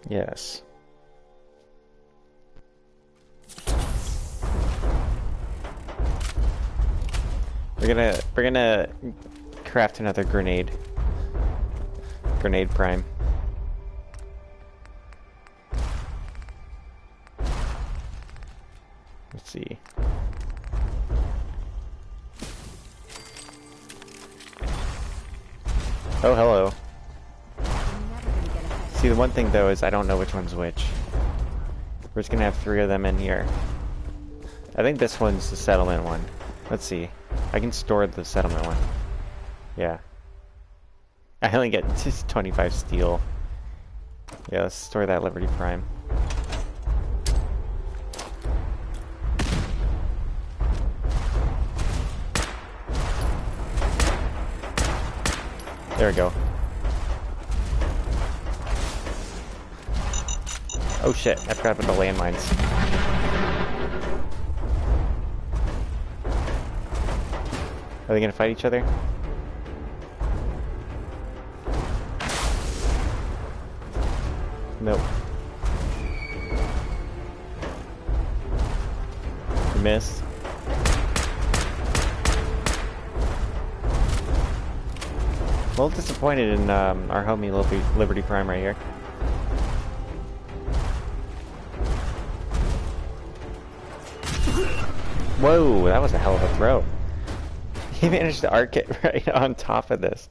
Yes. We're gonna craft another grenade. Grenade Prime. Let's see. Oh, hello. See, the one thing though is I don't know which one's which. We're just gonna have 3 of them in here. I think this one's the settlement one. Let's see. I can store the settlement one. Yeah. I only get just 25 steel. Yeah, let's store that Liberty Prime. There we go. Oh shit, I forgot about the landmines. Are they gonna fight each other? Nope. Missed. A little disappointed in our homie Liberty Prime right here. Whoa, that was a hell of a throw. He managed to arc it right on top of this.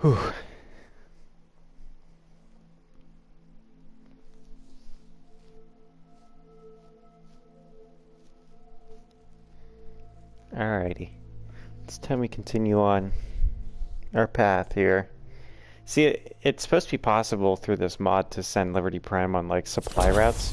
Whew. Alrighty. It's time we continue on our path here. See, it's supposed to be possible through this mod to send Liberty Prime on, like, supply routes.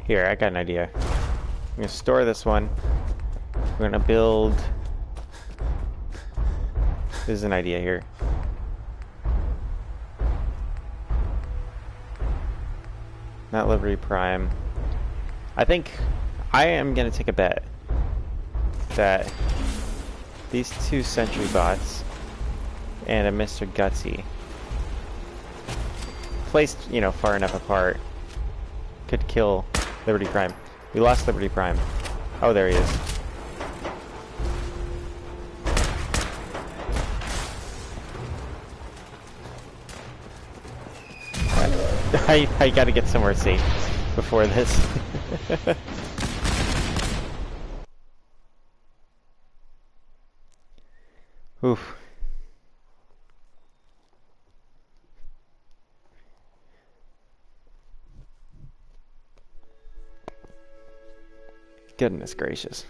Here, I got an idea. I'm gonna store this one. We're gonna build... This is an idea here. Not Liberty Prime. I think I am gonna take a bet that these two sentry bots and a Mr. Gutsy placed, you know, far enough apart could kill Liberty Prime. We lost Liberty Prime. Oh, there he is. I gotta get somewhere safe before this. Oof. Goodness gracious.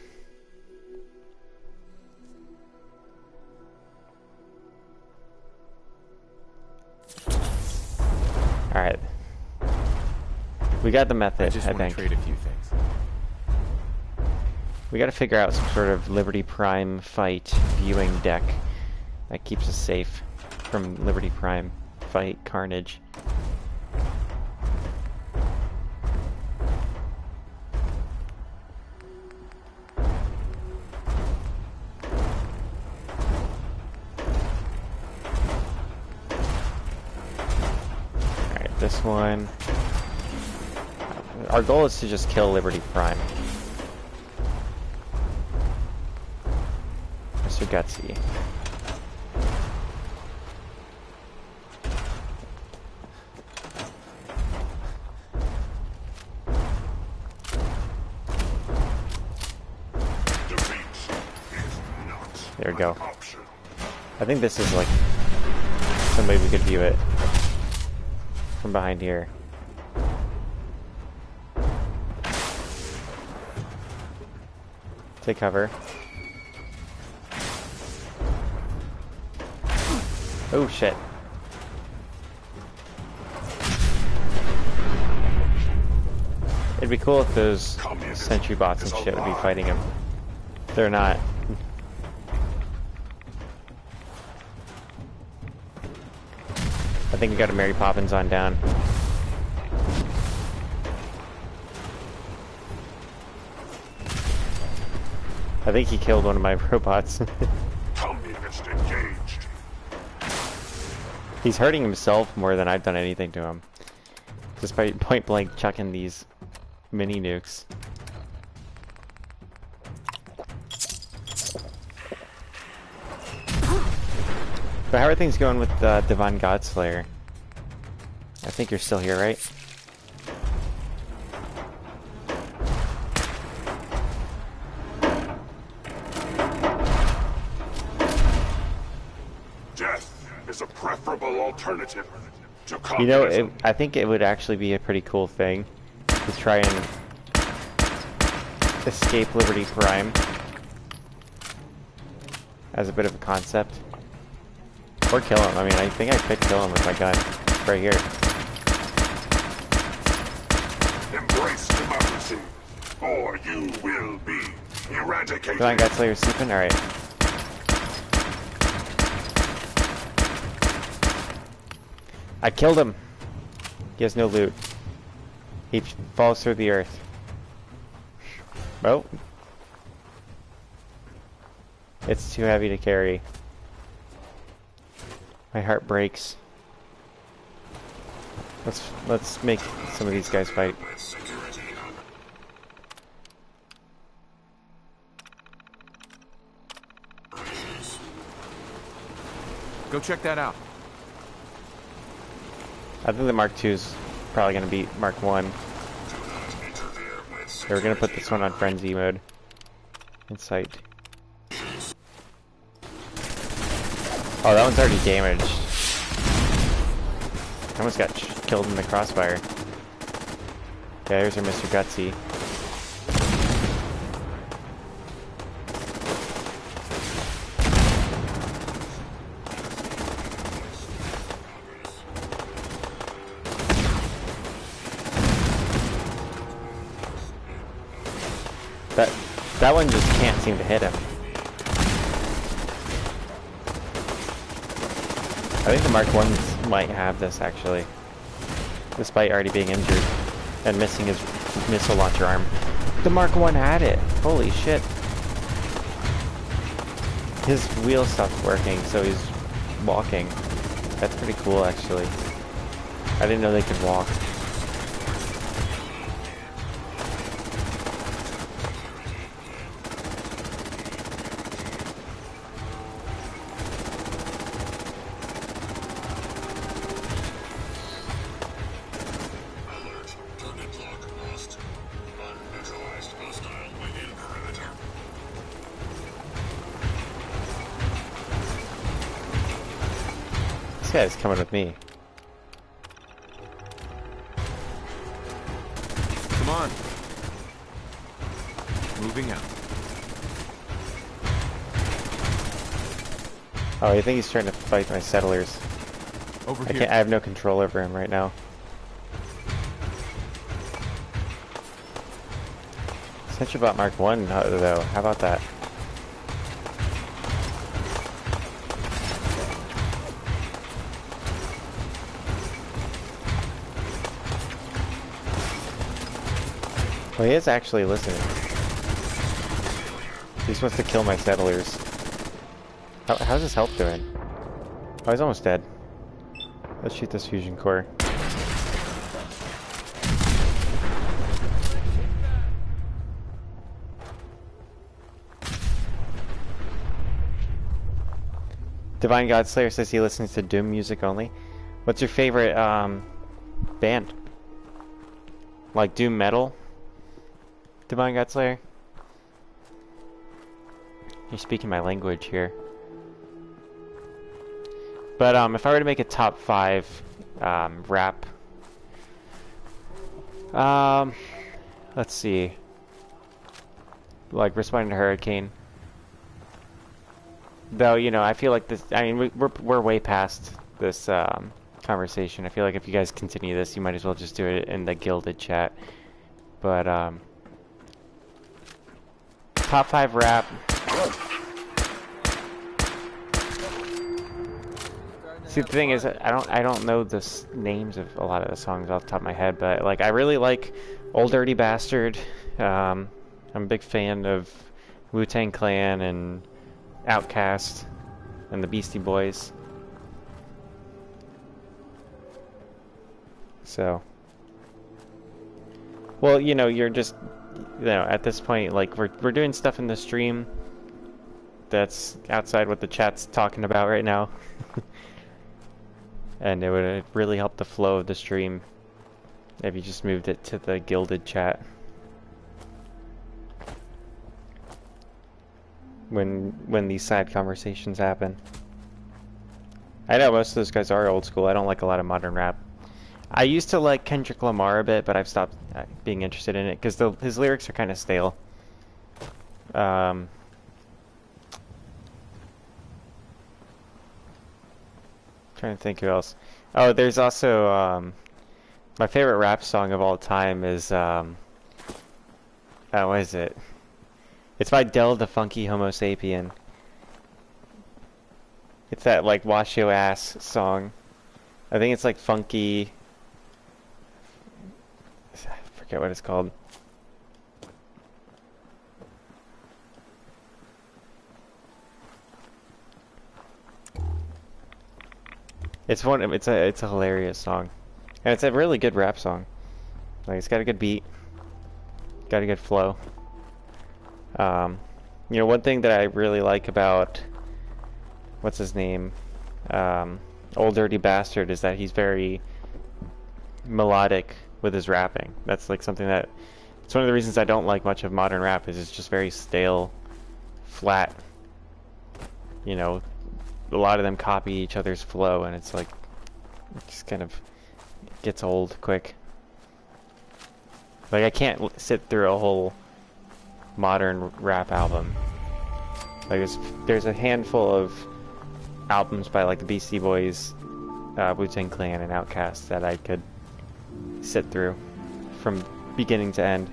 Alright. We got the method, I just want think. to trade a few things. We gotta figure out some sort of Liberty Prime fight viewing deck that keeps us safe from Liberty Prime fight carnage. Alright, this one. Our goal is to just kill Liberty Prime. Mr. Gutsy. There we go. I think this is like somebody we could view it from behind here. Take cover. Oh shit. It'd be cool if those sentry bots and shit would be fighting him. They're not. I think we got a Mary Poppins on down. I think he killed one of my robots. Communist engaged. He's hurting himself more than I've done anything to him. Just by point blank chucking these mini nukes. So how are things going with Divine Godslayer? I think you're still here, right? alternative to You know, communism. I think it would actually be a pretty cool thing to try and escape Liberty Prime as a bit of a concept. Or kill him. I mean, I think I could kill him with my gun. Right here. Embrace democracy, or you will be eradicated. Come on, God Slayer sleeping? Alright. I killed him. He has no loot. He falls through the earth. Oh. It's too heavy to carry. My heart breaks. Let's make some of these guys fight. Go check that out. I think the Mark II is probably going to beat Mark 1. So we're going to put this one on Frenzy mode. Insight. Oh, that one's already damaged. I almost got killed in the crossfire. Okay, there's our Mr. Gutsy. That one just can't seem to hit him. I think the Mark 1s might have this, actually. Despite already being injured and missing his missile launcher arm. The Mark 1 had it! Holy shit. His wheel stopped working, so he's walking. That's pretty cool, actually. I didn't know they could walk. This guy's coming with me. Come on. Moving out. Oh, I think he's trying to fight my settlers. Over I here. have no control over him right now. Such about Mark 1 though. How about that? Well, he is actually listening. He's supposed to kill my settlers. How's his health doing? Oh, he's almost dead. Let's shoot this fusion core. Divine Godslayer says he listens to Doom music only. What's your favorite band? Like Doom metal? Divine Godslayer? You're speaking my language here. But if I were to make a top 5 rap, let's see. Like responding to Hurricane. Though, you know, I feel like this. I mean, we're way past this conversation. I feel like if you guys continue this, you might as well just do it in the gilded chat. But top 5 rap. See, the thing is, I don't know the names of a lot of the songs off the top of my head, but like I really like Old Dirty Bastard. I'm a big fan of Wu-Tang Clan and Outkast and the Beastie Boys. So, well, you know, you're just, you know, at this point, like we're doing stuff in the stream that's outside what the chat's talking about right now. And it would really help the flow of the stream if you just moved it to the gilded chat. When these side conversations happen. I know most of those guys are old school. I don't like a lot of modern rap. I used to like Kendrick Lamar a bit, but I've stopped being interested in it because his lyrics are kind of stale. Um, Trying to think who else. Oh, there's also my favorite rap song of all time is what is it? It's by Del the Funky Homo Sapien. It's that like wash your ass song. I think it's like funky. I forget what it's called. It's a hilarious song, and it's a really good rap song. Like it's got a good beat, got a good flow. You know, one thing that I really like about what's his name, Old Dirty Bastard, is that he's very melodic with his rapping. That's like something that it's one of the reasons I don't like much of modern rap is it's just very stale, flat. You know, a lot of them copy each other's flow, and it's like it just kind of gets old quick. Like I can't sit through a whole modern rap album. Like there's a handful of albums by like the Beastie Boys, Wu-Tang Clan, and Outkast that I could sit through from beginning to end.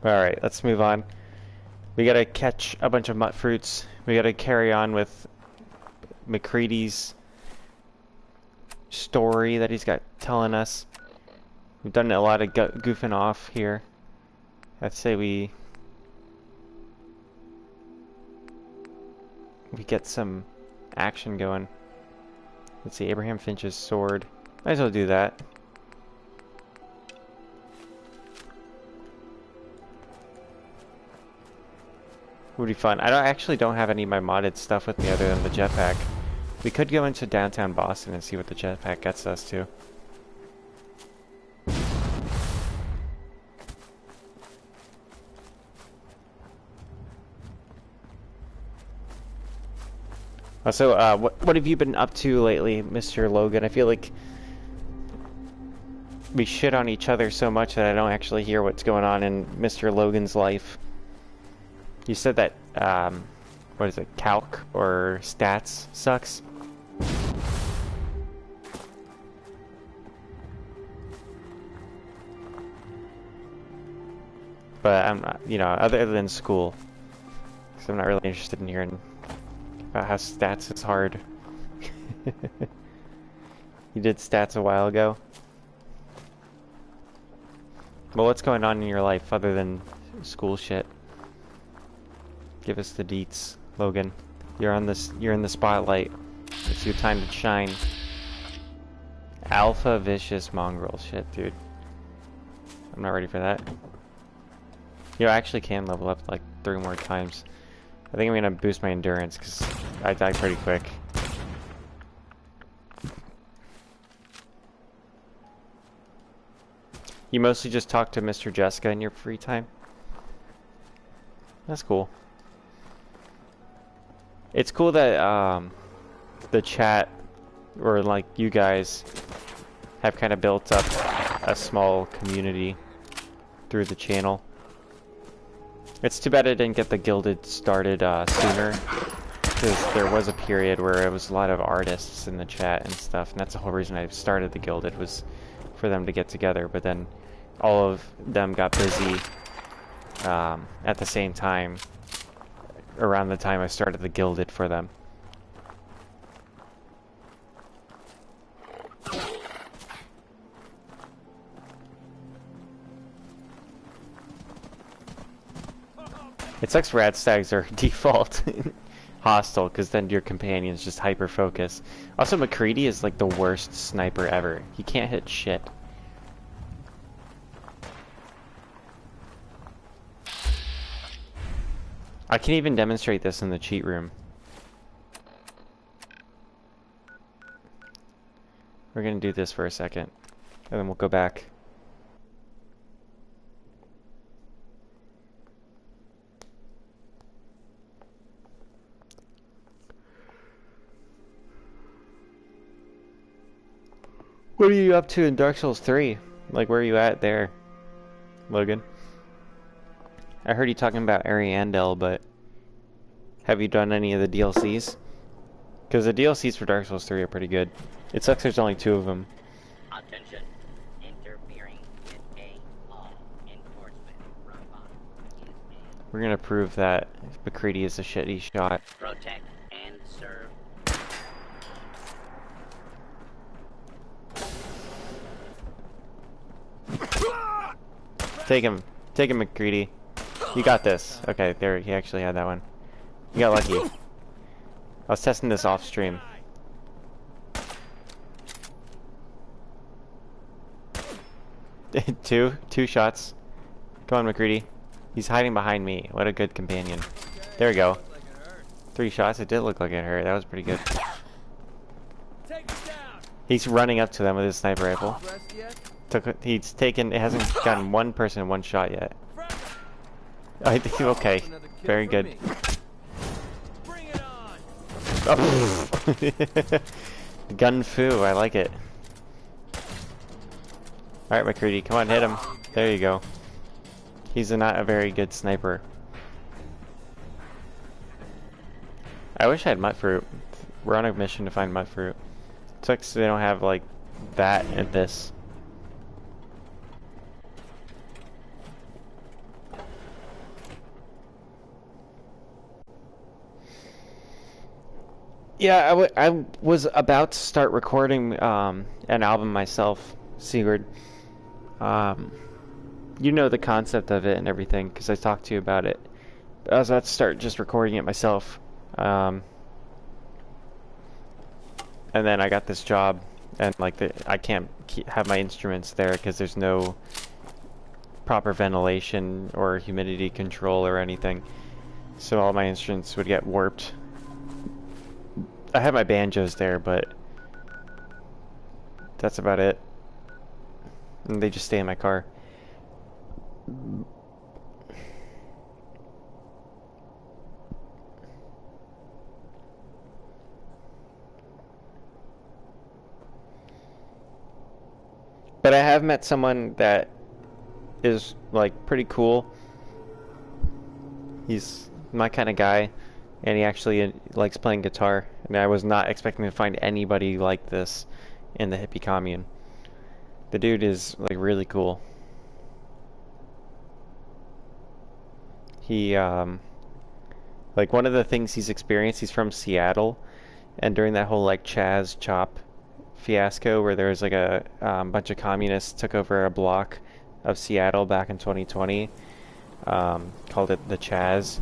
Alright, let's move on. We gotta catch a bunch of mutt fruits. We gotta carry on with McCready's story that he's got telling us. We've done a lot of goofing off here. I'd say we get some action going. Let's see, Abraham Finch's sword. Might as well do that. Would be fun. I actually don't have any of my modded stuff with me other than the jetpack. We could go into downtown Boston and see what the jetpack gets us to. Also, what have you been up to lately, Mr. Logan? I feel like we shit on each other so much that I don't actually hear what's going on in Mr. Logan's life. You said that, what is it, calc or stats sucks? But I'm not, you know, other than school. Because I'm not really interested in hearing about how stats is hard. You did stats a while ago? Well, what's going on in your life other than school shit? Give us the deets, Logan. You're in the spotlight. It's your time to shine. Alpha vicious mongrel shit, dude. I'm not ready for that. You know, I actually can level up like 3 more times. I think I'm gonna boost my endurance because I die pretty quick. You mostly just talk to Mr. Jessica in your free time? That's cool. It's cool that the chat, or like you guys, have kind of built up a small community through the channel. It's too bad I didn't get the Gilded started sooner, because there was a period where it was a lot of artists in the chat and stuff, and that's the whole reason I started the Gilded, was for them to get together, but then all of them got busy at the same time, around the time I started the Gilded for them. It sucks rad stags are default hostile, because then your companions just hyper focus. Also, McCready is like the worst sniper ever. He can't hit shit. I can even demonstrate this in the cheat room. We're gonna do this for a second, and then we'll go back. What are you up to in Dark Souls 3? Like, where are you at there, Logan? I heard you talking about Ariandel, but have you done any of the DLCs? Because the DLCs for Dark Souls 3 are pretty good. It sucks there's only 2 of them. Attention. Interfering with a law enforcement robot is a We're gonna prove that McCready is a shitty shot. protect and serve. Take him, McCready. You got this. Okay, there, he actually had that one. You got lucky. I was testing this off stream. Two shots. Come on, McCready. He's hiding behind me. What a good companion. There we go. 3 shots. It did look like it hurt. That was pretty good. He's running up to them with his sniper rifle. He's taken. It hasn't gotten one person in 1 shot yet. I think okay. Very good. Oh. Gun fu. I like it. All right, McCready. Come on, hit him. There you go. He's not a very good sniper. I wish I had mud fruit. We're on a mission to find mud fruit. Sucks they don't have like that in this. Yeah, I was about to start recording an album myself, Sigurd. You know the concept of it and everything, because I talked to you about it. I was about to start just recording it myself. And then I got this job, and like I can't have my instruments there because there's no proper ventilation or humidity control or anything. So all my instruments would get warped. I have my banjos there, but that's about it. And they just stay in my car. But I have met someone that is like pretty cool. He's my kind of guy, and he actually likes playing guitar. And I was not expecting to find anybody like this in the hippie commune. The dude is like really cool. He like one of the things he's experienced, he's from Seattle, and during that whole like Chaz Chop fiasco where there was like a bunch of communists took over a block of Seattle back in 2020, called it the Chaz.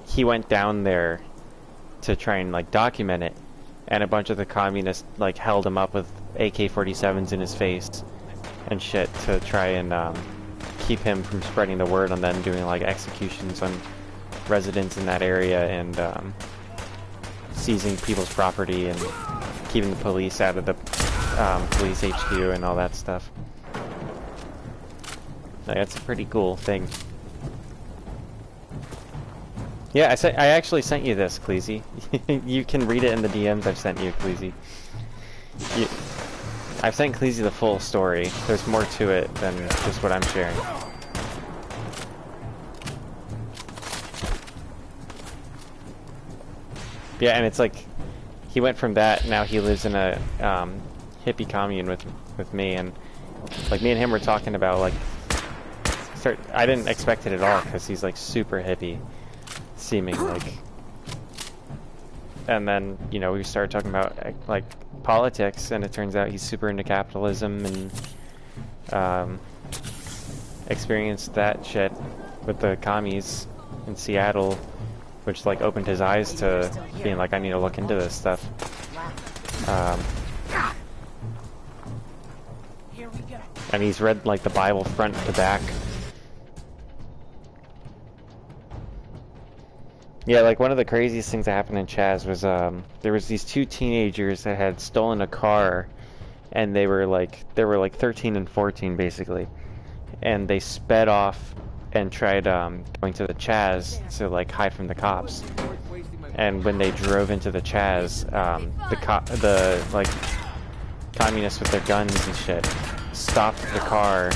He went down there to try and like document it, and a bunch of the communists like held him up with AK-47s in his face and shit to try and keep him from spreading the word on them doing like executions on residents in that area and seizing people's property and keeping the police out of the police HQ and all that stuff. Like, that's a pretty cool thing. Yeah, I actually sent you this, Cleasy. You can read it in the DMs I've sent you, Cleasy. I've sent Cleasy the full story. There's more to it than just what I'm sharing. Yeah, and it's like, he went from that, now he lives in a hippie commune with me, and like me and him were talking about like, I didn't expect it at all, because he's like super hippie. Seeming like, and then you know we started talking about like politics, and it turns out he's super into capitalism and experienced that shit with the commies in Seattle, which like opened his eyes to being like, I need to look into this stuff. And he's read like the Bible front to back. Yeah, like one of the craziest things that happened in Chaz was there was these 2 teenagers that had stolen a car, and they were like 13 and 14 basically, and they sped off and tried going to the Chaz to like hide from the cops. and when they drove into the Chaz, the like communists with their guns and shit stopped the car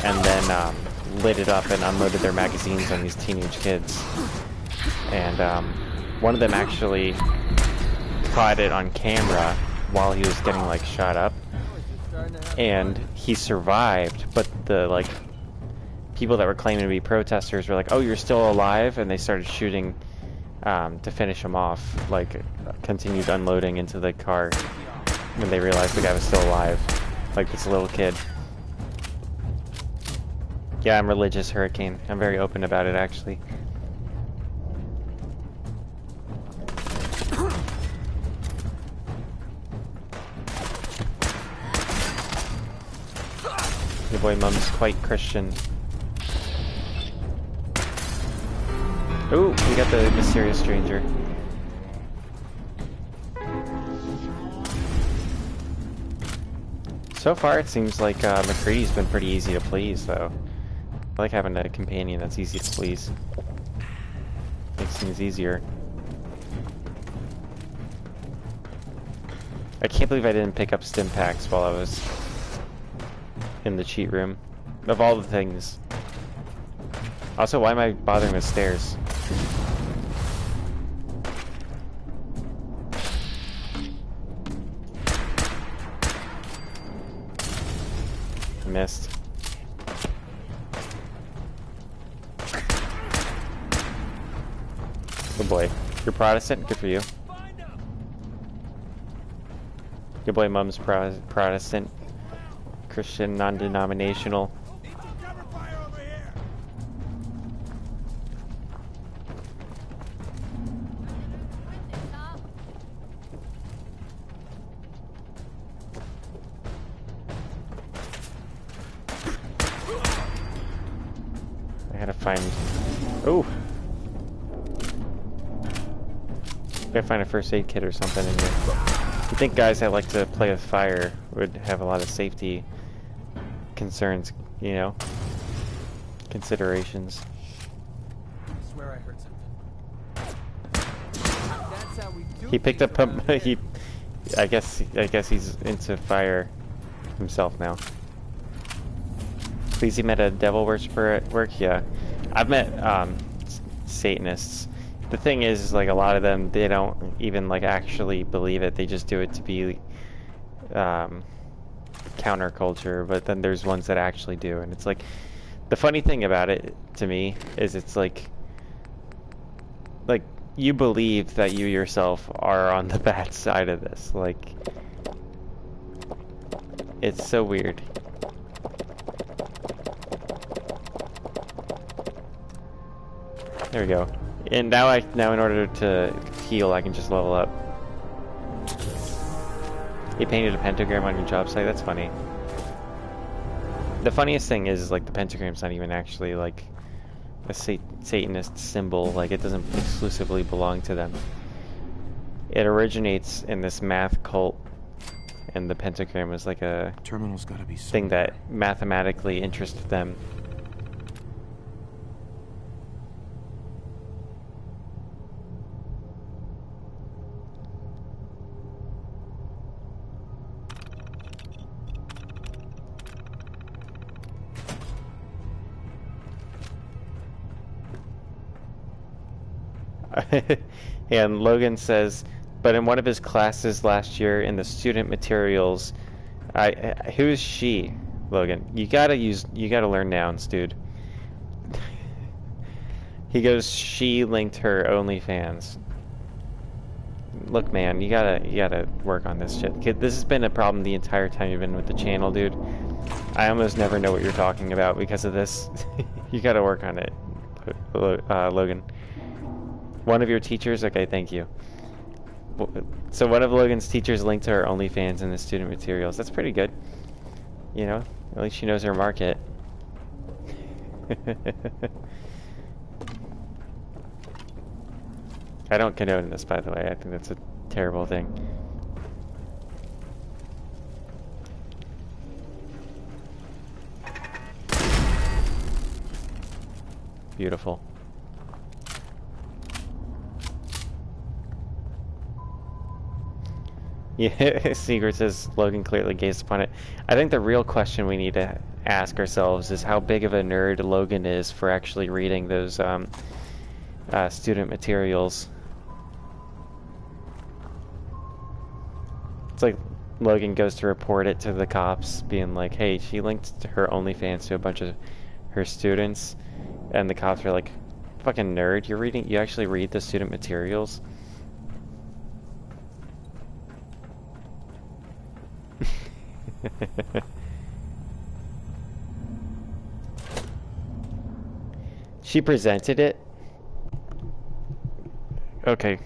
and then lit it up and unloaded their magazines on these teenage kids. And one of them actually caught it on camera while he was getting like shot up, and he survived. But the like people that were claiming to be protesters were like, "Oh, you're still alive," and they started shooting to finish him off. Like continued unloading into the car when they realized the guy was still alive, like this little kid. Yeah, I'm religious, Hurricane. I'm very open about it, actually. Your boy Mum's quite Christian. Ooh, we got the mysterious stranger. So far, it seems like McCready's been pretty easy to please, though. I like having a companion that's easy to please. Makes things easier. I can't believe I didn't pick up stim packs while I was in the cheat room. Of all the things. Also, why am I bothering with stairs? I missed. Good boy. You're Protestant? Good for you. Good boy, Mum's Protestant. Christian, non-denominational. I gotta find... Ooh! Gotta find a first aid kit or something in here. You think guys that like to play with fire would have a lot of safety concerns, you know? Considerations. I swear I heard something. That's how we do He picked up he I guess he's into fire himself now. Please, he met a devil worshiper at work? Yeah. I've met Satanists. The thing is like a lot of them, they don't even like actually believe it. They just do it to be counterculture. But then there's ones that actually do, and it's like the funny thing about it to me is it's like you believe that you yourself are on the bad side of this. Like it's so weird. There we go. And now in order to heal, I can just level up. You painted a pentagram on your job site? That's funny. The funniest thing is like the pentagram's not even actually like a Satanist symbol. Like it doesn't exclusively belong to them. It originates in this math cult, and the pentagram was like a Terminal's gotta be thing that mathematically interested them. And Logan says, but in one of his classes last year in the student materials, who is she, Logan? You gotta learn nouns, dude. He goes, she linked her OnlyFans. Look, man, you gotta work on this shit. This has been a problem the entire time you've been with the channel, dude. I almost never know what you're talking about because of this. You gotta work on it, Logan. One of your teachers? Okay, thank you. So one of Logan's teachers linked to her OnlyFans in the student materials. That's pretty good. You know, at least she knows her market. I don't condone this, by the way. I think that's a terrible thing. Beautiful. Yeah, Secret says Logan clearly gazed upon it. I think the real question we need to ask ourselves is how big of a nerd Logan is for actually reading those student materials. It's like Logan goes to report it to the cops, being like, hey, she linked her OnlyFans to a bunch of her students, and the cops are like, fucking nerd, you actually read the student materials? She presented it? Okay.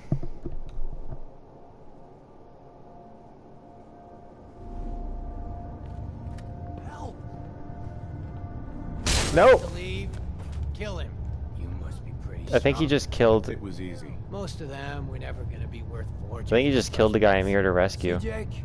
Help! No! Leave. Kill him. You must be pretty I think he strong. just killed... It was easy. Most of them were never gonna be worth fortunes. I think he just killed the guy I'm here to rescue. See, Jake?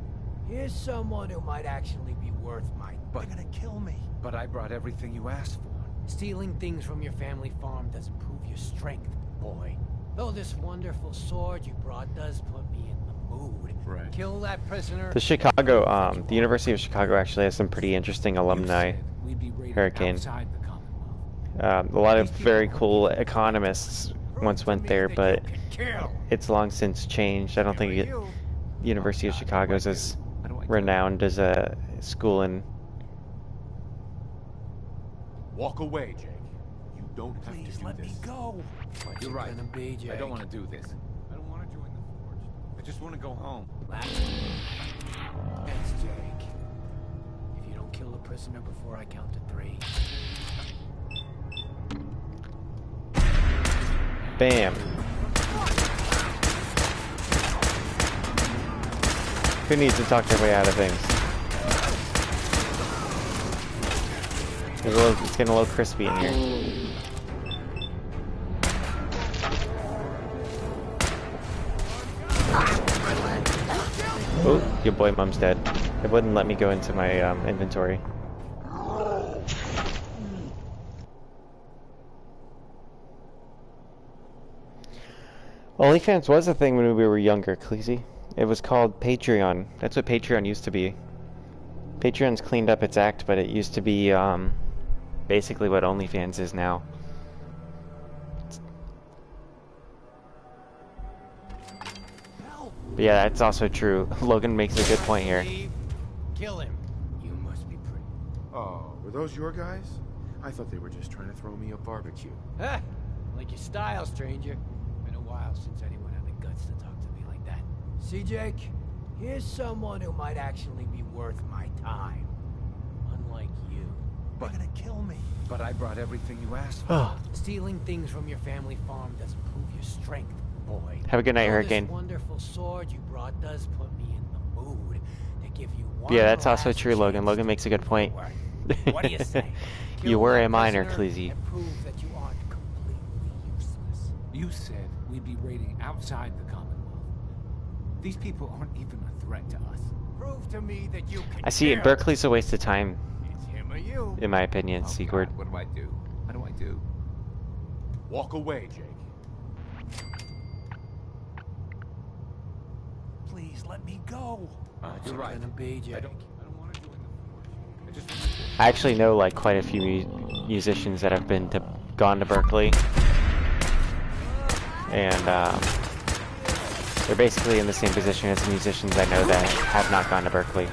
Here's someone who might actually be worth my... They're gonna kill me. But I brought everything you asked for. Stealing things from your family farm doesn't prove your strength, boy. Though this wonderful sword you brought does put me in the mood. Right. Kill that prisoner. The Chicago, the University of Chicago actually has some pretty interesting alumni. We'd be raided Hurricane. outside the Commonwealth. A lot of very cool economists once went there, but Kill. it's long since changed. I don't think University of Chicago is as renowned as a school in... Walk away, Jake. You don't have Please to do let this. me go. What's You're it right. gonna be, Jake? I don't want to do this. I don't want to join the Forge. I just want to go home. Yes, Jake. If you don't kill the prisoner before I count to 3. Bam. Who needs to talk their way out of things? It's getting a little crispy in here. Oh, your boy mom's dead. It wouldn't let me go into my inventory. OnlyFans was a thing when we were younger, Cleasy. It was called Patreon. That's what Patreon used to be. Patreon's cleaned up its act, but it used to be basically what OnlyFans is now. But yeah, that's also true. Logan makes a good point here. Kill him. You must be pretty. Oh, were those your guys? I thought they were just trying to throw me a barbecue. Ah, like your style, stranger. Been a while since anyone had the guts to talk to me like that. See, Jake? Here's someone who might actually be worth my time. Unlike you. But- They're gonna kill me. But I brought everything you asked for. Oh, Stealing things from your family farm doesn't prove your strength, boy. have a good night, Though Hurricane. This wonderful sword you brought does put me in the mood to give you one Yeah, that's also last true, Logan. chance Logan to makes a good point. What do you say? You Kill were that a minor, prisoner Cleasy. and prove that you aren't completely useless. You said we'd be raiding outside the Commonwealth. These people aren't even a threat to us. Prove to me that you can I see kill. Berkeley's a waste of time, It's him or you. in my opinion, Oh, Sigurd. God, what do I do? What do I do? Walk away, Jake. Please let me go. You're right. Gonna be, Jake. I don't want to join the Forge. I just want to... I actually know like quite a few musicians that have gone to Berkeley, and they're basically in the same position as the musicians I know that have not gone to Berkeley.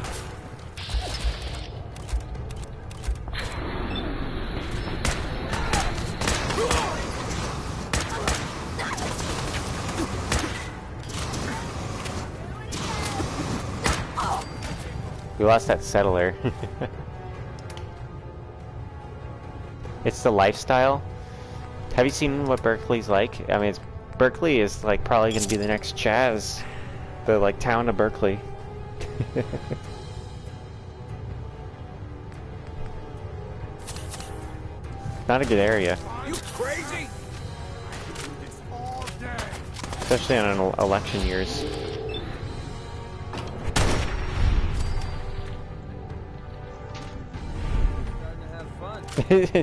We lost that settler. It's the lifestyle. Have you seen what Berkeley's like? I mean, Berkeley is like probably going to be the next Chaz. The like town of Berkeley. Not a good area. You crazy? Especially on election years.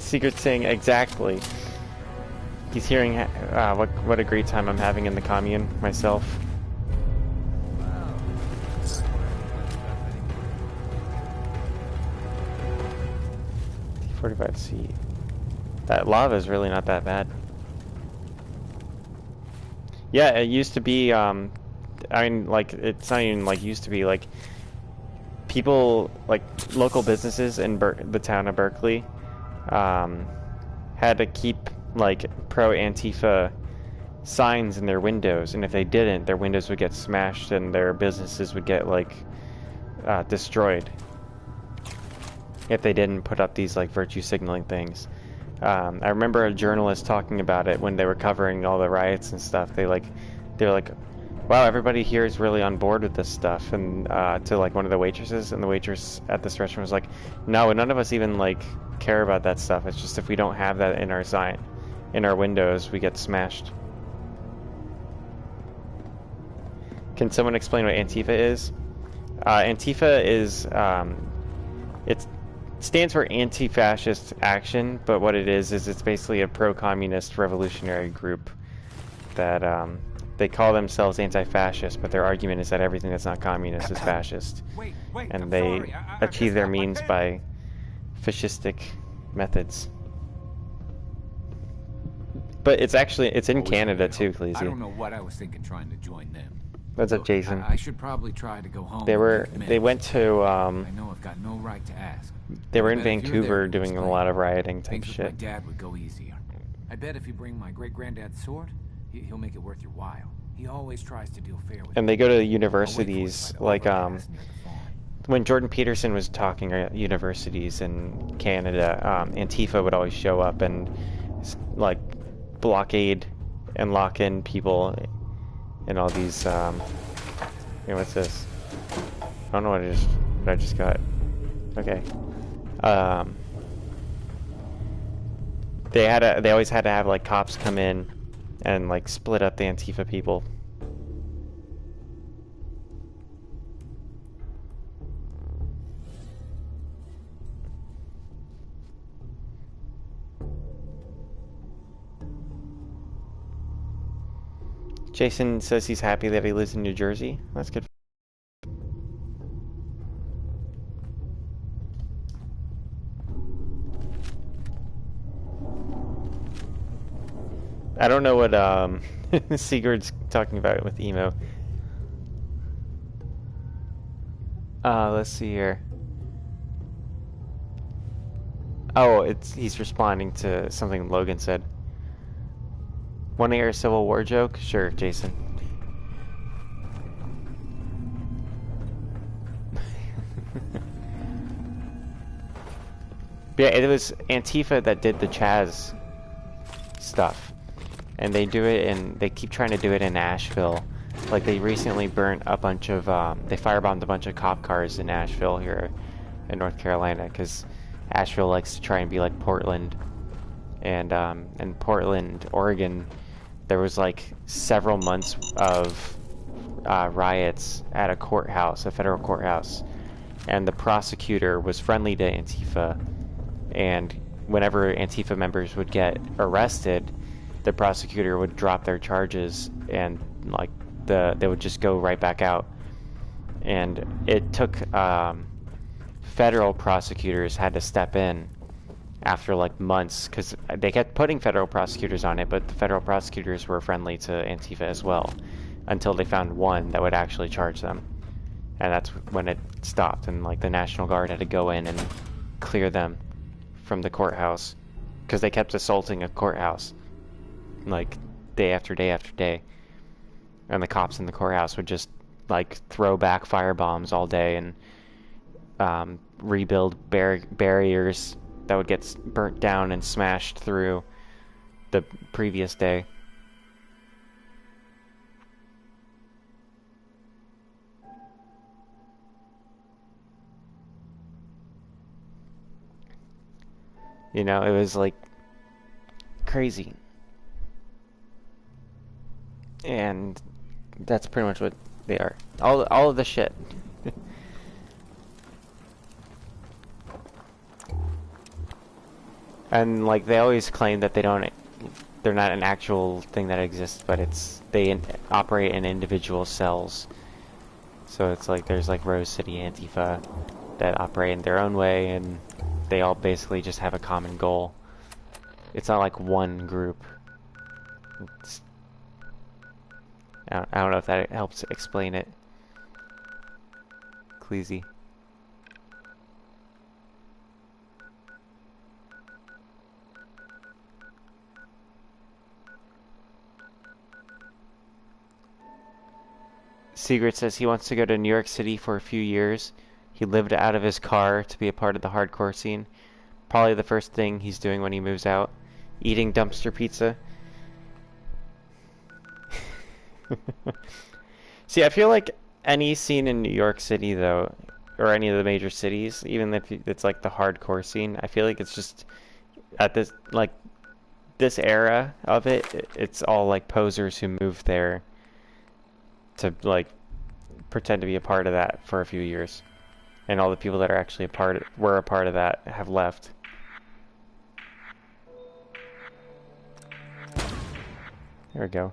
Secret saying exactly. He's hearing what a great time I'm having in the commune myself. 45C. That lava is really not that bad. Yeah, it used to be, I mean, like, it's not even, like, used to be, like, people, like, local businesses in the town of Berkeley, had to keep, like, pro-Antifa signs in their windows, and if they didn't, their windows would get smashed and their businesses would get, like, destroyed. If they didn't put up these, like, virtue signaling things. I remember a journalist talking about it when they were covering all the riots and stuff. They were like, wow, everybody here is really on board with this stuff. And to like one of the waitresses, and the waitress at this restaurant was like, no, none of us even like care about that stuff. It's just if we don't have that in our sign, in our windows, we get smashed. Can someone explain what Antifa is? Antifa is it stands for anti-fascist action, but what it is it's basically a pro-communist revolutionary group that they call themselves anti-fascist, but their argument is that everything that's not communist is fascist. Wait, And I'm they sorry. I achieve just their got my means pen. by fascistic methods. But it's in Always Canada had too, hope. I Khaleesi. don't know what I was thinking trying to join them. What's up, Look, Jason? I should probably try to go home. They and make they amends. went to I know I've got no right to ask. they were I in bet if you're Vancouver there, doing a explain. lot of rioting type Things with my shit. dad would go easier. I bet if you bring my great-granddad's sword, he'll make it worth your while. He always tries to deal fair with And me. they go to I'll wait for universities, him by the like overpass near the farm. when Jordan Peterson was talking at universities in Canada, Antifa would always show up and like blockade and lock in people in all these. Hey, what's this? I don't know what I just got. Okay. They always had to have like cops come in and like split up the Antifa people. Jason says he's happy that he lives in New Jersey. That's good. I don't know what Sigurd's talking about with emo. Let's see here. Oh, he's responding to something Logan said. Want to hear a Civil War joke? Sure, Jason. Yeah, it was Antifa that did the Chaz stuff. And they do it they keep trying to do it in Asheville. Like they recently burnt a bunch of, they firebombed a bunch of cop cars in Asheville here in North Carolina, because Asheville likes to try and be like Portland. And in Portland, Oregon, there was like several months of riots at a courthouse, a federal courthouse. And the prosecutor was friendly to Antifa. And whenever Antifa members would get arrested, the prosecutor would drop their charges and like they would just go right back out. And it took federal prosecutors had to step in after like months, because they kept putting federal prosecutors on it, but the federal prosecutors were friendly to Antifa as well, until they found one that would actually charge them. And that's when it stopped, and like the National Guard had to go in and clear them from the courthouse, because they kept assaulting a courthouse like day after day after day. And the cops in the courthouse would just like throw back firebombs all day and rebuild barriers that would get burnt down and smashed through the previous day. You know, it was like crazy. And that's pretty much what they are. All of the shit. And like they always claim that they're not an actual thing that exists, but they operate in individual cells. So it's like there's like Rose City Antifa that operate in their own way, and they all basically just have a common goal. It's not like one group. I don't know if that helps explain it. Cleasy. Sigurd says he wants to go to New York City for a few years. He lived out of his car to be a part of the hardcore scene. Probably the first thing he's doing when he moves out. Eating dumpster pizza. See, I feel like any scene in New York City, though, or any of the major cities, even if it's like the hardcore scene, I feel like it's just at this, like, this era of it, it's all like posers who moved there to like pretend to be a part of that for a few years, and all the people that are actually were a part of that have left. There we go.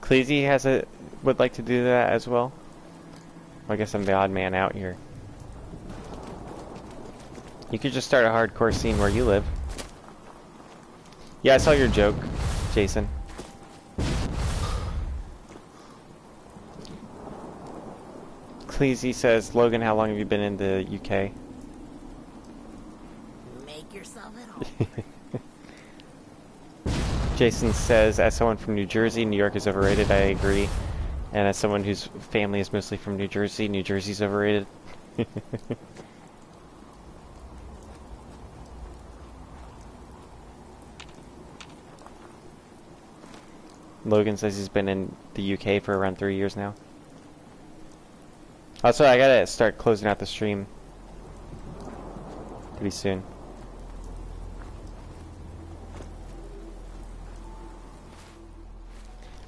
Cleasy would like to do that as well. I guess I'm the odd man out here. You could just start a hardcore scene where you live. Yeah, I saw your joke, Jason. Cleasy says, Logan, how long have you been in the UK? Make yourself at home. Jason says, as someone from New Jersey, New York is overrated. I agree. And as someone whose family is mostly from New Jersey, New Jersey's overrated. Logan says he's been in the UK for around 3 years now. Also, I gotta start closing out the stream pretty soon.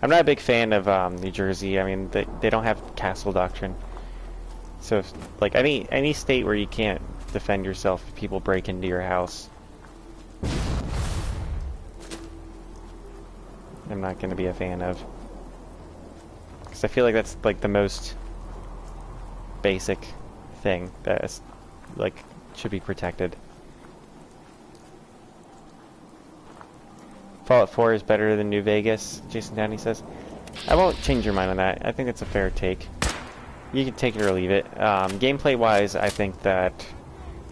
I'm not a big fan of New Jersey. I mean, they don't have castle doctrine. So, like, any state where you can't defend yourself if people break into your house, I'm not going to be a fan of. Because I feel like that's, like, the most basic thing that is, like, should be protected. Fallout 4 is better than New Vegas, Jason Downey says. I won't change your mind on that. I think it's a fair take. You can take it or leave it. Gameplay-wise, I think that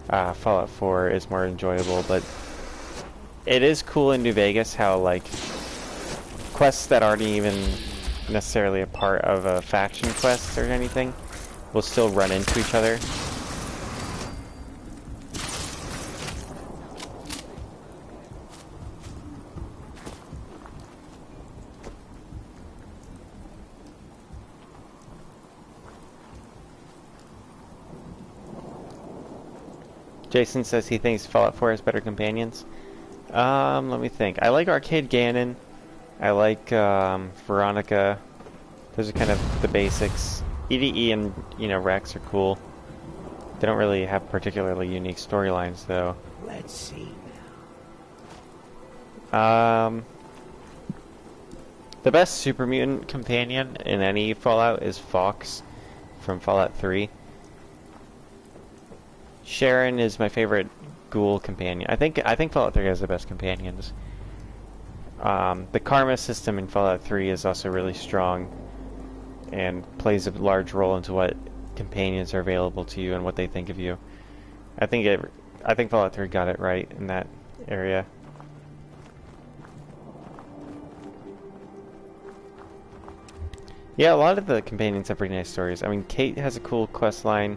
Fallout 4 is more enjoyable, but it is cool in New Vegas how, like, quests that aren't even necessarily a part of a faction quest or anything will still run into each other. Jason says he thinks Fallout 4 has better companions. Let me think. I like Arcade Ganon. I like Veronica. Those are kind of the basics. EDE and, you know, Rex are cool. They don't really have particularly unique storylines, though. Let's see The best super mutant companion in any Fallout is Fox from Fallout 3. Sharon is my favorite ghoul companion. I think Fallout 3 has the best companions. The karma system in Fallout 3 is also really strong and plays a large role into what companions are available to you and what they think of you. I think Fallout 3 got it right in that area. Yeah, a lot of the companions have pretty nice stories. I mean, Kate has a cool quest line.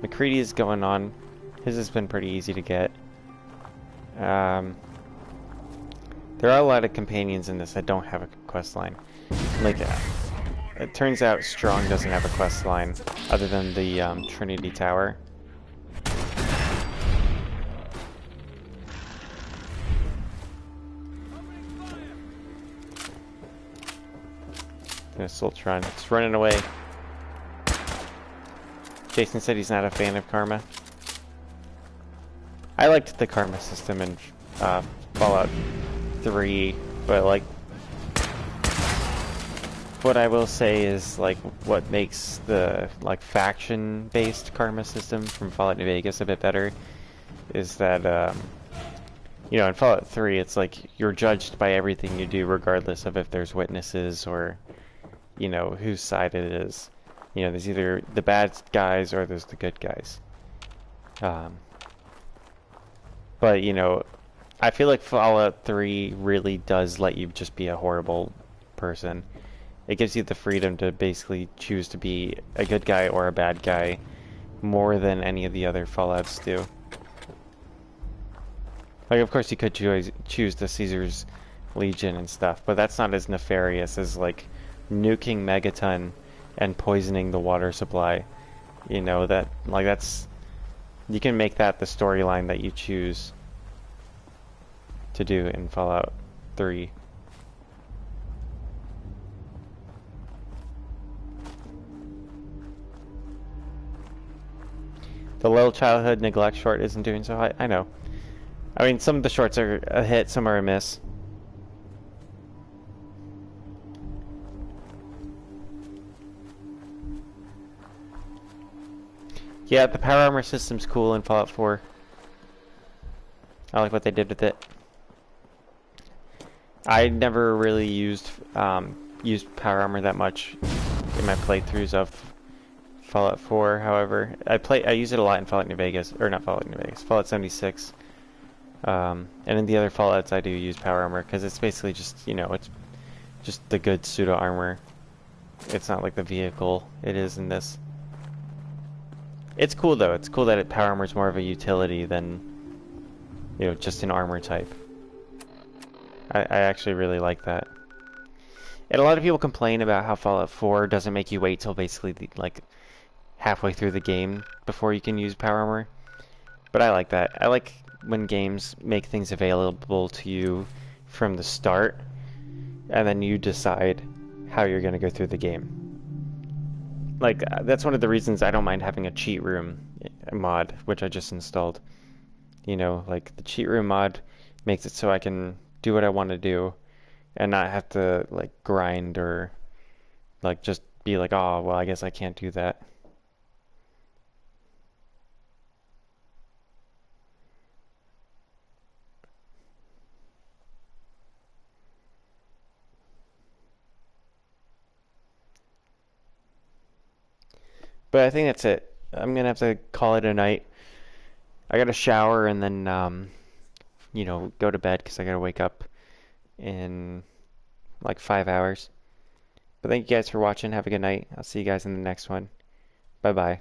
McCready is going on. His has been pretty easy to get. There are a lot of companions in this that don't have a quest line. Like, it turns out Strong doesn't have a quest line other than the Trinity Tower. Assault run. It's running away. Jason said he's not a fan of karma. I liked the karma system in Fallout 3, but like what I will say is like what makes the like faction-based karma system from Fallout New Vegas a bit better is that you know, in Fallout 3 it's like you're judged by everything you do regardless of if there's witnesses or you know whose side it is. You know, there's either the bad guys or there's the good guys. But you know, I feel like Fallout 3 really does let you just be a horrible person. It gives you the freedom to basically choose to be a good guy or a bad guy more than any of the other Fallouts do. Like, of course you could choose the Caesar's Legion and stuff, but that's not as nefarious as, like, nuking Megaton and poisoning the water supply. You know, that, like, that's... You can make that the storyline that you choose to do in Fallout 3. The Little Childhood Neglect short isn't doing so high. I know. I mean, some of the shorts are a hit, some are a miss. Yeah, the power armor system's cool in Fallout 4. I like what they did with it. I never really used power armor that much in my playthroughs of Fallout 4. However, I use it a lot in Fallout New Vegas, or not Fallout New Vegas, Fallout 76. And in the other Fallouts, I do use power armor because it's basically just, you know, it's just the good pseudo armor. It's not like the vehicle it is in this. It's cool though. It's cool that power armor is more of a utility than, you know, just an armor type. I actually really like that. And a lot of people complain about how Fallout 4 doesn't make you wait till basically like halfway through the game before you can use power armor. But I like that. I like when games make things available to you from the start and then you decide how you're going to go through the game. Like, that's one of the reasons I don't mind having a cheat room mod, which I just installed. You know, like, the cheat room mod makes it so I can do what I want to do and not have to, like, grind or, like, just be like, oh, well, I guess I can't do that. But I think that's it. I'm gonna have to call it a night. I gotta shower and then, you know, go to bed because I gotta wake up in like 5 hours. But thank you guys for watching. Have a good night. I'll see you guys in the next one. Bye bye.